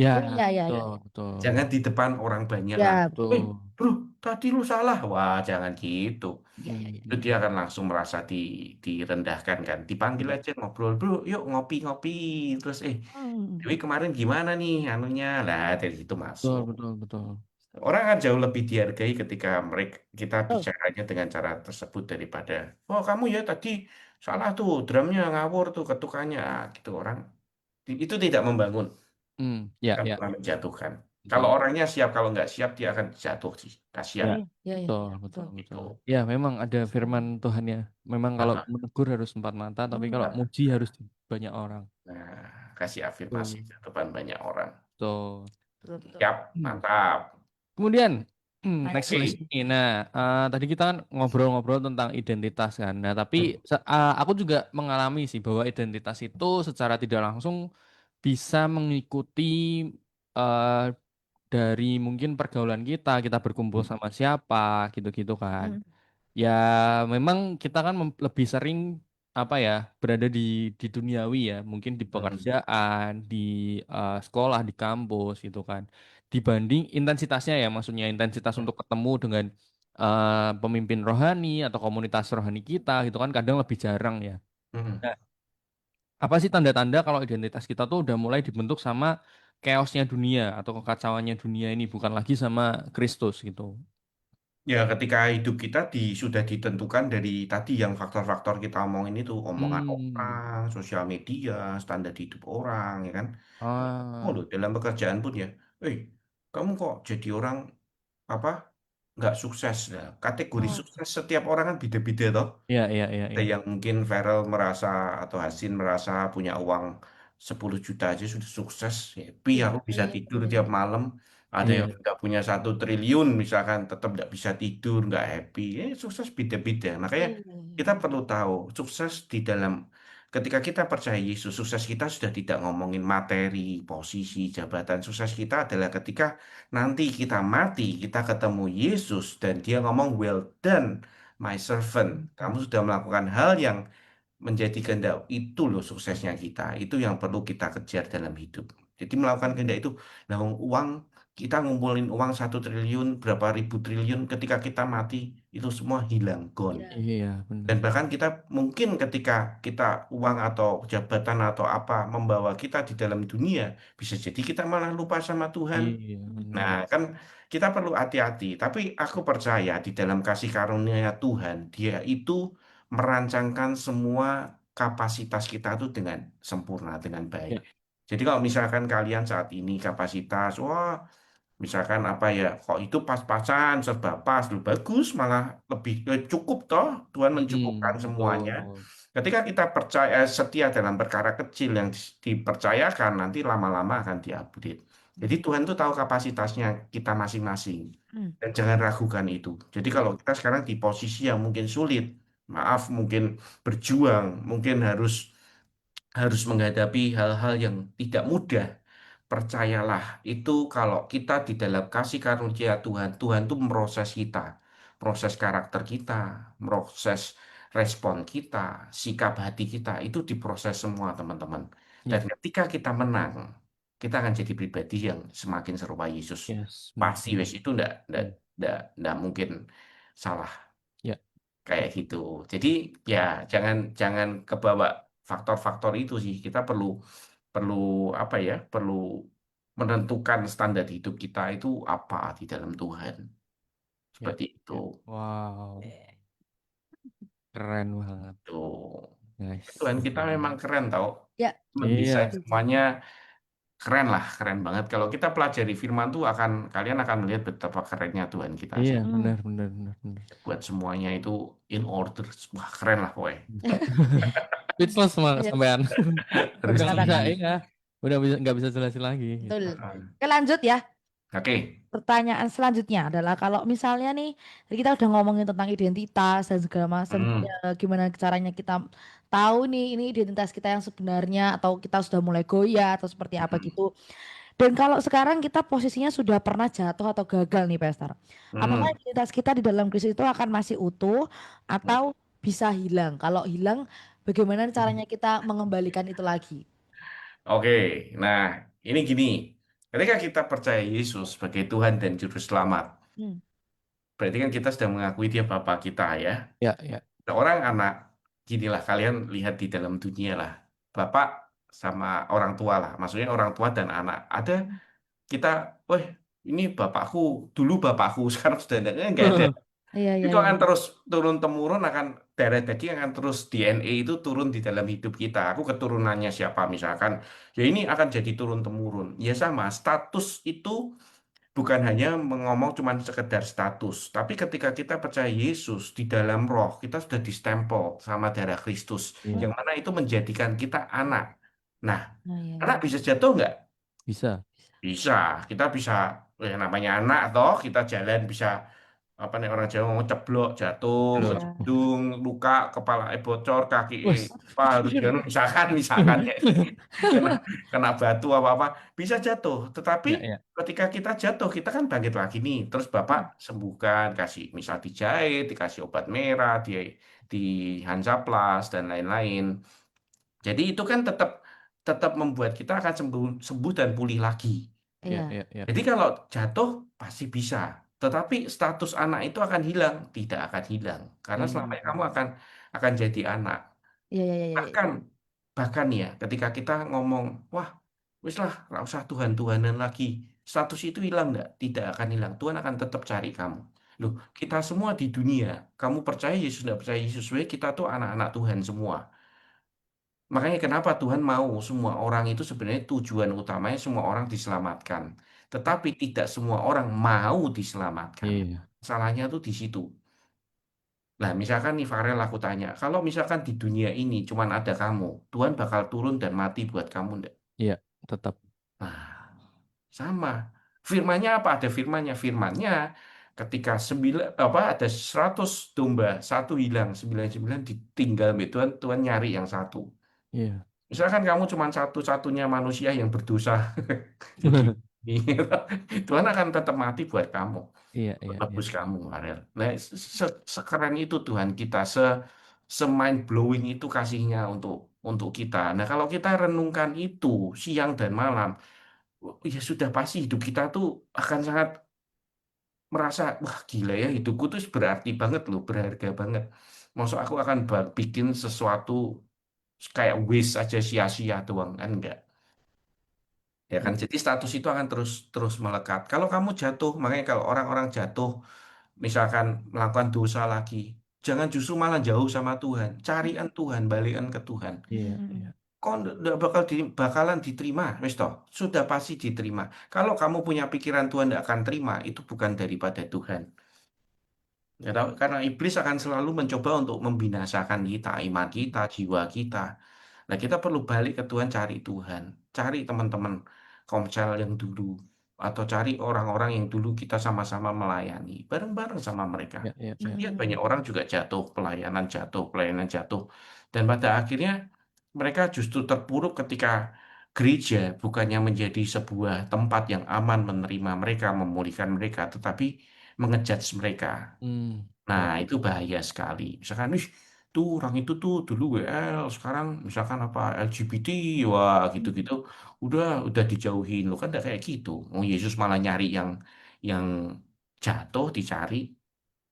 Ya, Oh iya iya iya betul, iya. betul. Jangan di depan orang banyak lah. Ya Eh, Betul. bro, tadi lu salah. Wah, jangan gitu. Ya, ya, ya. Itu dia akan langsung merasa direndahkan kan. Dipanggil Iya. aja ngobrol, bro, yuk ngopi-ngopi. Terus, Hmm. Dewi kemarin gimana nih anunya? Lah, dari situ Betul, masuk. betul, betul. Orang akan jauh lebih dihargai ketika kita Oh, bicaranya dengan cara tersebut daripada, oh kamu ya tadi salah tuh, drumnya ngawur tuh ketukannya. Gitu orang itu tidak membangun, Ya, akan ya, malah menjatuhkan. Kalau betul. orangnya siap, kalau nggak siap dia akan jatuh sih, Ya, kasihan iya, iya, iya, betul, iya, betul, betul. betul. itu. Ya, memang ada firman Tuhan ya. Memang kalau Nah, menegur harus empat mata, tapi kalau Hmm. muji harus di banyak orang. kasih afirmasi Betul, ke depan banyak orang. betul. Betul, betul. Siap, Hmm. mantap. Kemudian, next Lanjut. list Oke. nih. Nah, tadi kita kan ngobrol-ngobrol tentang identitas kan. Nah, tapi Hmm, aku juga mengalami sih bahwa identitas itu secara tidak langsung bisa mengikuti eh, dari mungkin pergaulan kita, kita berkumpul sama siapa, gitu-gitu kan. Hmm. Ya, memang kita kan lebih sering apa ya berada di duniawi ya, mungkin di hmm, pekerjaan, di sekolah, di kampus gitu kan. Dibanding intensitasnya ya, maksudnya intensitas hmm, untuk ketemu dengan pemimpin rohani atau komunitas rohani kita gitu kan kadang lebih jarang ya. hmm. Nah, apa sih tanda-tanda kalau identitas kita tuh udah mulai dibentuk sama chaosnya dunia atau kekacauannya dunia ini bukan lagi sama Kristus gitu. Ya, ketika hidup kita sudah ditentukan dari tadi yang faktor-faktor kita omongin itu, omongan Hmm. orang, sosial media, standar hidup orang, ya kan? Oh Ah. loh, dalam pekerjaan pun ya, eh, kamu kok jadi orang apa? Nggak sukses. Nah, kategori Oh, sukses setiap orang kan beda-beda toh. Iya, iya, iya, Ada iya. yang mungkin Farel merasa atau Hasin merasa punya uang 10 juta aja sudah sukses, happy iya, aku bisa iya, tidur iya, tiap malam. Ada yang Iya. sudah punya 1 triliun misalkan tetap nggak bisa tidur, nggak happy. Sukses beda-beda. Makanya iya, kita iya. perlu tahu sukses di dalam ketika kita percaya Yesus, sukses kita sudah tidak ngomongin materi, posisi, jabatan. Sukses kita adalah ketika nanti kita mati, kita ketemu Yesus dan dia ngomong, well done my servant. Kamu sudah melakukan hal yang menjadi kehendak. Itu loh suksesnya kita. Itu yang perlu kita kejar dalam hidup. Jadi melakukan kehendak itu, nah uang, kita ngumpulin uang 1 triliun, berapa ribu triliun, ketika kita mati, itu semua hilang, gone. Iya. Iya, benar. Dan bahkan kita mungkin ketika kita uang atau jabatan atau apa membawa kita di dalam dunia, bisa jadi kita malah lupa sama Tuhan. Iya, Nah, benar. kan kita perlu hati-hati. Tapi aku percaya di dalam kasih karunia Tuhan, Dia itu merancangkan semua kapasitas kita itu dengan sempurna, dengan baik. Ya. Jadi kalau misalkan kalian saat ini kapasitas, wah, misalkan apa ya, kok itu pas-pasan, serba pas, lu bagus, malah lebih cukup toh, Tuhan mencukupkan semuanya. Betul. Ketika kita percaya setia dalam perkara kecil yang dipercayakan, nanti lama-lama akan diupgrade. Jadi Hmm. Tuhan tuh tahu kapasitasnya kita masing-masing. Hmm. Dan jangan ragukan itu. Jadi kalau kita sekarang di posisi yang mungkin sulit, maaf, mungkin berjuang, mungkin harus menghadapi hal-hal yang tidak mudah. Percayalah, itu kalau kita di dalam kasih karunia Tuhan, Tuhan itu memproses kita, proses karakter kita, proses respon kita, sikap hati kita, itu diproses semua teman-teman. Dan Ya, ketika kita menang, kita akan jadi pribadi yang semakin serupa Yesus. yes, benar, Pasti benar. wes itu ndak, ndak, Hmm. ndak, ndak mungkin salah Ya, kayak gitu. Jadi ya jangan jangan kebawa faktor-faktor itu sih. Kita perlu perlu apa ya? Perlu menentukan standar hidup kita itu apa di dalam Tuhan. ya, Seperti itu. ya. Wow, Eh, keren banget, Tuh. guys. Tuhan kita memang keren tau. Ya, Mendesain Iya, setuju. semuanya keren lah, keren banget. Kalau kita pelajari firman tuh kalian akan melihat betapa kerennya Tuhan kita iya, sih. Hmm. benar, benar, benar, benar. Buat semuanya itu in order. Wah, keren lah pokoknya. Speechless sama Iya, sampean. Harus Udah nggak bisa, katakan. iya. Udah bisa nggak bisa jelasin lagi Betul. gitu. Oke, lanjut ya. Oke. Pertanyaan selanjutnya adalah kalau misalnya nih tadi kita udah ngomongin tentang identitas dan segala macam, Hmm. ya, gimana caranya kita tahu nih ini identitas kita yang sebenarnya atau kita sudah mulai goyah atau seperti apa Hmm. gitu. Dan kalau sekarang kita posisinya sudah pernah jatuh atau gagal nih Pastor, apakah Hmm. identitas kita di dalam Kristus itu akan masih utuh atau bisa hilang? Kalau hilang, bagaimana caranya kita mengembalikan itu lagi? Oke, nah ini gini, ketika kita percaya Yesus sebagai Tuhan dan Juru Selamat, Hmm. berarti kan kita sudah mengakui dia Bapak kita ya. Ya, ya. Seorang anak, ginilah kalian lihat di dalam dunia lah. Bapak sama orang tua lah. Maksudnya orang tua dan anak. Ada kita, wah ini bapakku, dulu bapakku, sekarang sudah enggak ada. Iya, iya, Itu iya. akan terus turun temurun, akan darah daging akan terus DNA itu turun di dalam hidup kita. Aku keturunannya siapa misalkan, ya ini akan jadi turun temurun. Ya sama, status itu bukan hanya mengomong cuman sekedar status, tapi ketika kita percaya Yesus di dalam roh, kita sudah distempel sama darah Kristus, Iya. yang mana itu menjadikan kita anak. Nah, Nah, iya, anak iya. bisa jatuh nggak? Bisa. Bisa. Kita bisa, namanya anak toh, kita jalan bisa apa nih orang Jawa ngomong ceblok, jatuh, Belum. Iya. berhidung, luka, kepala bocor, kaki Wes. apa harus jalan, misalkan ya, kena, kena batu apa apa bisa jatuh. Tetapi Ya, ya. ketika kita jatuh, kita kan bangkit lagi nih. Terus Bapak sembuhkan, kasih misal dijahit, dikasih obat merah, di Hansaplast dan lain-lain. Jadi itu kan tetap tetap membuat kita akan sembuh sembuh dan pulih lagi. Ya, Iya. ya, ya. Jadi kalau jatuh pasti bisa, tetapi status anak itu akan hilang, tidak akan hilang, karena selamanya kamu Hmm. akan jadi anak. Iya, iya, iya, iya. Bahkan bahkan ya, ketika kita ngomong, wah, wis lah, nggak usah Tuhan-Tuhanan lagi, status itu hilang nggak? Tidak akan hilang. Tuhan akan tetap cari kamu. Loh, kita semua di dunia, kamu percaya Yesus, nggak percaya Yesus, kita tuh anak-anak Tuhan semua. Makanya kenapa Tuhan mau semua orang itu sebenarnya tujuan utamanya semua orang diselamatkan. Tetapi tidak semua orang mau diselamatkan. Iya. Salahnya tuh di situ. Nah, misalkan nih Farel aku tanya, kalau misalkan di dunia ini cuman ada kamu, Tuhan bakal turun dan mati buat kamu enggak? Iya, tetap. Nah, sama. Firmannya apa? Ada firmannya. Firmannya ketika apa ada 100 domba, satu hilang, 99 ditinggal sama Tuhan, Tuhan nyari yang satu. Iya. Misalkan kamu cuma satu-satunya manusia yang berdosa di dunia, Tuhan akan tetap mati buat kamu, Iya, buat iya, iya. nebus kamu, Ariel. Nah, sekeren itu Tuhan kita, se-mind blowing itu kasihnya untuk kita. Nah, kalau kita renungkan itu siang dan malam, ya sudah pasti hidup kita tuh akan sangat merasa, wah gila ya hidupku tuh berarti banget loh, berharga banget. Maksud aku akan bikin sesuatu kayak waste aja sia-sia doang kan enggak. Ya kan, Iya. jadi status itu akan terus terus melekat. Kalau kamu jatuh, makanya kalau orang-orang jatuh, misalkan melakukan dosa lagi, jangan justru malah jauh sama Tuhan. Carian Tuhan, balikan ke Tuhan. Iya, Mm-mm. iya. Kok nggak bakalan diterima, wes toh, sudah pasti diterima. Kalau kamu punya pikiran Tuhan nggak akan terima, itu bukan daripada Tuhan. Ya tahu, karena iblis akan selalu mencoba untuk membinasakan kita, iman kita, jiwa kita. Nah, kita perlu balik ke Tuhan, cari Tuhan. Cari teman-teman komsel yang dulu. Atau cari orang-orang yang dulu kita sama-sama melayani. Bareng-bareng sama mereka. Iya, iya, Saya iya. lihat banyak orang juga jatuh, pelayanan jatuh. Dan pada akhirnya mereka justru terpuruk ketika gereja bukannya menjadi sebuah tempat yang aman menerima mereka, memulihkan mereka, tetapi mengejudge mereka. Hmm. Nah, Iya. itu bahaya sekali. Misalkan, wih, tuh orang itu tuh dulu WL, sekarang misalkan apa LGBT, wah gitu-gitu, udah dijauhin. Lo kan udah kayak gitu. Oh, Yesus malah nyari yang jatuh dicari.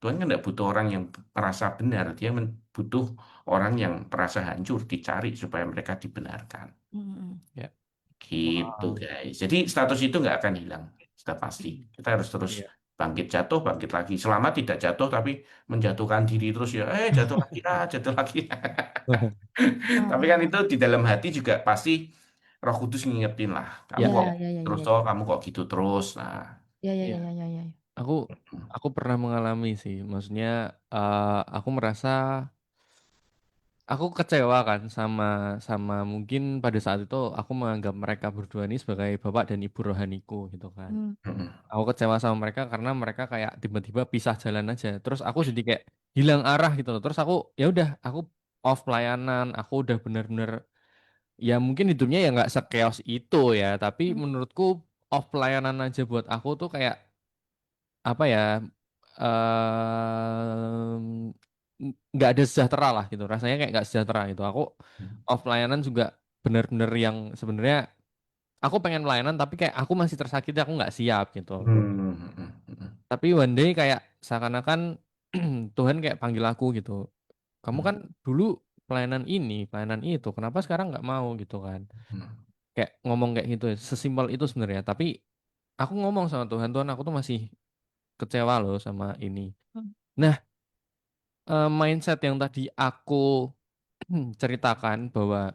Tuhan kan nggak butuh orang yang merasa benar, dia butuh orang yang merasa hancur dicari supaya mereka dibenarkan. Mm-mm. Ya. Gitu Wow. guys. Jadi status itu nggak akan hilang, sudah pasti. Kita harus terus Iya. bangkit jatuh, bangkit lagi. Selama tidak jatuh tapi menjatuhkan diri terus ya, jatuh lagi jatuh lagi. Tapi kan itu Mm-mm. di dalam hati juga pasti Roh Kudus ngingetin lah. Kamu Ya, Ya, kok ya. ya, ya, terus ya, toh, ya. kamu kok gitu terus. Nah, Ya, ya, ya, Iya. ya, ya, ya. Aku aku pernah mengalami sih. Maksudnya aku merasa aku kecewa kan sama mungkin pada saat itu aku menganggap mereka berdua ini sebagai bapak dan ibu rohaniku gitu kan. Mm. mm-mm. Aku kecewa sama mereka karena mereka kayak tiba-tiba pisah jalan aja. Terus aku jadi kayak hilang arah gitu loh. Terus aku ya udah aku off pelayanan. Aku udah bener-bener ya mungkin hidupnya ya nggak sekeos itu ya. Tapi menurutku off pelayanan aja buat aku tuh kayak apa ya em, nggak ada sejahtera lah gitu. Rasanya kayak nggak sejahtera gitu. Aku off pelayanan juga bener-bener yang sebenarnya aku pengen pelayanan tapi kayak aku masih tersakiti aku nggak siap gitu. Hmm, mm, mm, mm. Tapi one day kayak seakan-akan Tuhan kayak panggil aku gitu. Kamu Hmm. kan dulu pelayanan ini, pelayanan itu, kenapa sekarang nggak mau gitu kan? Hmm. Kayak ngomong kayak gitu, sesimpel itu sebenarnya. Tapi aku ngomong sama Tuhan, Tuhan aku tuh masih kecewa loh sama ini. Nah, mindset yang tadi aku ceritakan bahwa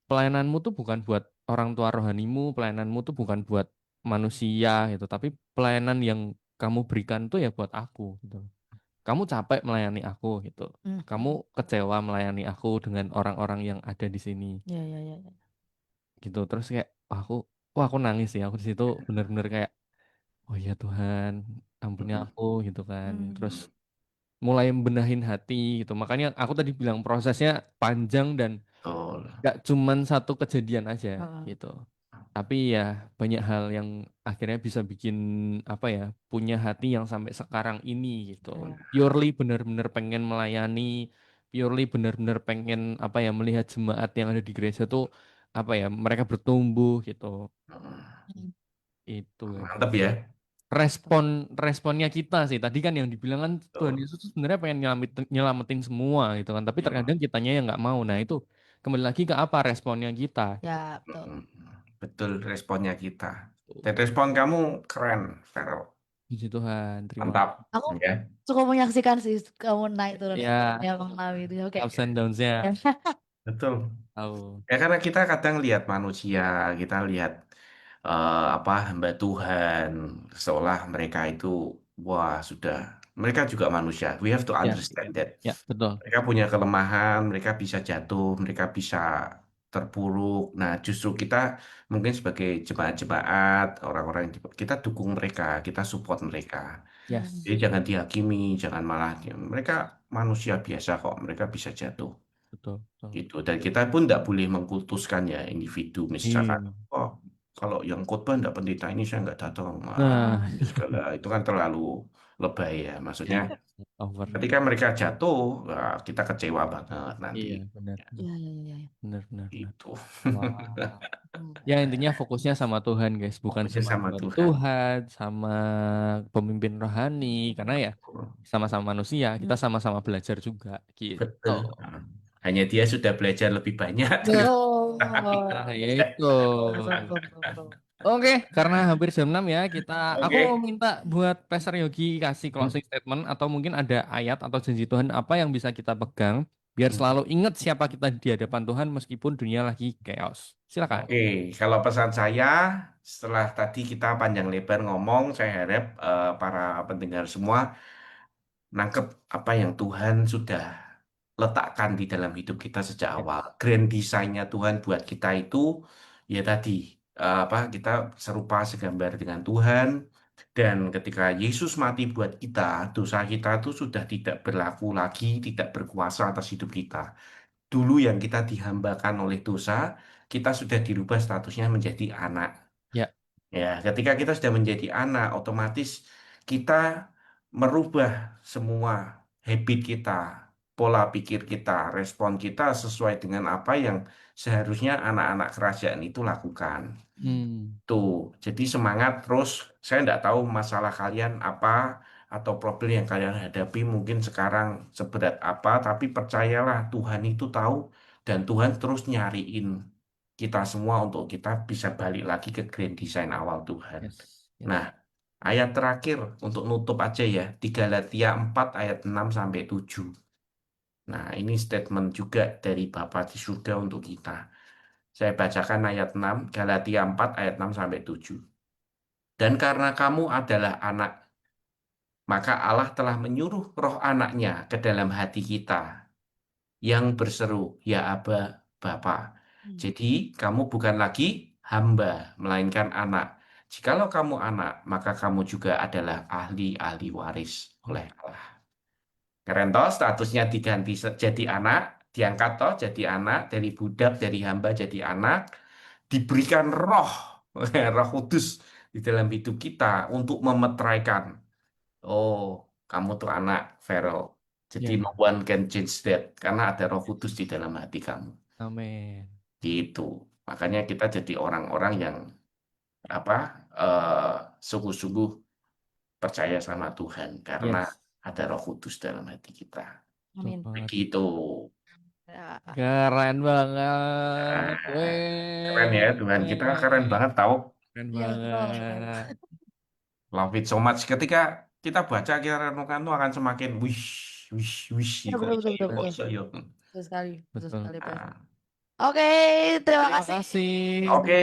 pelayananmu tuh bukan buat orang tua rohanimu, pelayananmu tuh bukan buat manusia gitu, tapi pelayanan yang kamu berikan tuh ya buat aku gitu. Kamu capek melayani aku gitu. Kamu kecewa melayani aku dengan orang-orang yang ada di sini Ya, ya, ya, ya. gitu. Terus kayak aku nangis sih. Aku di situ bener-bener kayak oh ya Tuhan, ampuni aku gitu kan. Terus mulai benahin hati gitu. Makanya aku tadi bilang prosesnya panjang dan Betul. gak cuman satu kejadian aja Heeh. gitu. Tapi ya banyak hal yang akhirnya bisa bikin apa ya, punya hati yang sampai sekarang ini gitu. Ya. Purely benar-benar pengen melayani, purely benar-benar pengen apa ya, melihat jemaat yang ada di gereja tuh apa ya, mereka bertumbuh gitu. Hmm. Itu guys. Mantap ya. Responnya kita sih. Tadi kan yang dibilang kan Tuhan Betul. Yesus tuh sebenarnya pengen nyelamatin semua gitu kan. Tapi Ya. terkadang kitanya yang nggak mau. Nah itu kembali lagi ke apa responnya kita. Ya, betul. Hmm. Betul responnya kita. Tuh. Dan respon kamu keren, Vero. Puji Tuhan, terima Mantap. Aku Ya. cukup menyaksikan sih kamu naik turun ya ya Bang Lawi itu. Oke. ups and downs-nya Betul. tahu. Ya karena kita kadang lihat manusia, kita lihat apa hamba Tuhan, seolah mereka itu wah sudah mereka juga manusia. We have to Ya, understand that. ya betul. Mereka punya kelemahan, mereka bisa jatuh, mereka bisa terpuruk. Nah, justru kita mungkin sebagai jemaat-jemaat, orang-orang yang kita dukung mereka, kita support mereka. Yes, Jadi jangan dihakimi, jangan malah mereka manusia biasa kok, mereka bisa jatuh betul, betul. gitu. Dan kita pun tidak boleh mengkultuskan ya individu misalkan Iya. oh kalau yang khotbah tidak pendeta ini saya nggak datang. Nah, Segala itu kan terlalu lebay ya maksudnya over. ketika mereka jatuh kita kecewa banget nanti Iya, benar, Ya, ya, ya, ya. benar, benar, benar. itu. Wow. Ya intinya fokusnya sama Tuhan guys, bukan Fokusnya cuma sama buat Tuhan. Tuhan, sama pemimpin rohani, karena ya sama-sama manusia, kita sama-sama belajar juga gitu. Betul. Hanya dia sudah belajar lebih banyak dari Oh, Nah, ya itu. betul, betul, betul, betul. Oke, karena hampir jam 6 ya, aku Oke. mau minta buat Pastor Yogi kasih closing statement atau mungkin ada ayat atau janji Tuhan apa yang bisa kita pegang biar selalu ingat siapa kita di hadapan Tuhan meskipun dunia lagi chaos. Silakan. Oke, kalau pesan saya setelah tadi kita panjang lebar ngomong, saya harap para pendengar semua nangkep apa yang Tuhan sudah letakkan di dalam hidup kita sejak Ya. awal. Grand desainnya Tuhan buat kita itu ya tadi apa kita serupa segambar dengan Tuhan dan ketika Yesus mati buat kita, dosa kita itu sudah tidak berlaku lagi, tidak berkuasa atas hidup kita. Dulu yang kita dihambakan oleh dosa, kita sudah dirubah statusnya menjadi anak. Ya. Ya, ketika kita sudah menjadi anak, otomatis kita merubah semua habit kita, pola pikir kita, respon kita sesuai dengan apa yang seharusnya anak-anak kerajaan itu lakukan. Hmm. Tuh, jadi semangat terus. Saya tidak tahu masalah kalian apa atau problem yang kalian hadapi mungkin sekarang seberat apa, tapi percayalah Tuhan itu tahu dan Tuhan terus nyariin kita semua untuk kita bisa balik lagi ke grand design awal Tuhan. Yes. Yes. Nah, ayat terakhir untuk nutup aja ya, di Galatia 4 ayat 6 sampai 7. Nah, ini statement juga dari Bapa di surga untuk kita. Saya bacakan ayat 6, Galatia 4 ayat 6 sampai 7. Dan karena kamu adalah anak, maka Allah telah menyuruh roh anaknya ke dalam hati kita yang berseru, ya Aba, Bapa. Jadi kamu bukan lagi hamba, melainkan anak. Jikalau kamu anak, maka kamu juga adalah ahli-ahli waris oleh Allah. Keren toh, statusnya diganti jadi anak, diangkat toh jadi anak, dari budak, dari hamba jadi anak, diberikan roh, roh kudus di dalam hidup kita untuk memeteraikan. Oh, kamu tuh anak, Vero. Jadi Ya. no one can change that, karena ada roh kudus di dalam hati kamu. Amin. Gitu. Makanya kita jadi orang-orang yang apa sungguh-sungguh percaya sama Tuhan karena Yes. ada Roh Kudus dalam hati kita. Amin. Super. Begitu. Ya. Keren banget. Nah, keren ya Tuhan, kita keren Weh. banget tahu. Keren Iya, betul. banget. Love it so much. Ketika kita baca, kita renungkan tuh akan semakin wish, wish, wish. Ya, Kok betul, iso betul, yo, betul, kok betul. iso yo. Betul sekali, betul Betul. sekali, Pak. Nah, Oke, terima Terima kasih kasih. oke.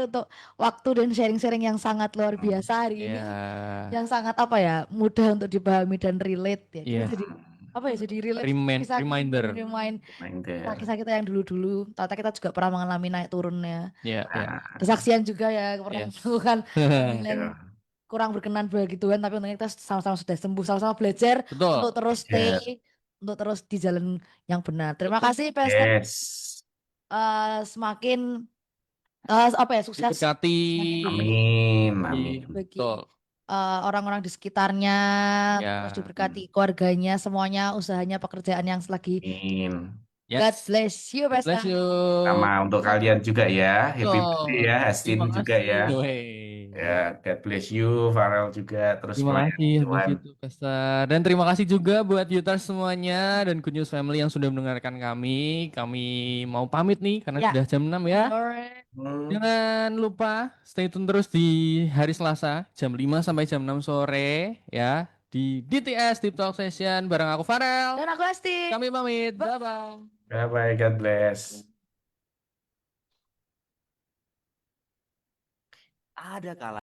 untuk waktu dan sharing-sharing yang sangat luar biasa hari ini. Ya. Yang sangat apa ya, mudah untuk dipahami dan relate ya. Kita Iya. jadi apa ya, jadi relate Reminder. remind Main deh. kisah kita yang dulu-dulu. Ternyata kita juga pernah mengalami naik turunnya. Ya, ya. Nah, Kesaksian juga ya, pernah Yes. melakukan hal yang ya. kurang berkenan bagi Tuhan, tapi untungnya kita sama-sama sudah sembuh, sama-sama belajar Betul. untuk terus Belajar. stay, untuk terus di jalan yang benar. Terima kasih Pastor. Yes. Semakin apa ya, sukses Diberkati. Amin, amin. bagi Betul. orang-orang di sekitarnya, Ya. terus diberkati keluarganya, semuanya, usahanya, pekerjaan yang selagi. Amin. God Yes. bless you, God bless Pastor. you. Sama untuk kalian juga ya. Happy birthday Betul. ya, Hastin Terima juga kasih. ya. Wey. Ya, God bless you, Farel juga. Terus Terima melayani kasih habis Tuhan. itu Pastor. Dan terima kasih juga buat Yutas semuanya dan Good News Family yang sudah mendengarkan kami. Kami mau pamit nih karena Ya. sudah jam 6 ya. Alright. Jangan lupa stay tune terus di hari Selasa jam 5 sampai jam 6 sore ya di DTS Deep Talk Session bareng aku Farel. Dan aku Asti. Kami pamit. Bye bye. Bye-bye, God bless. Ada kalanya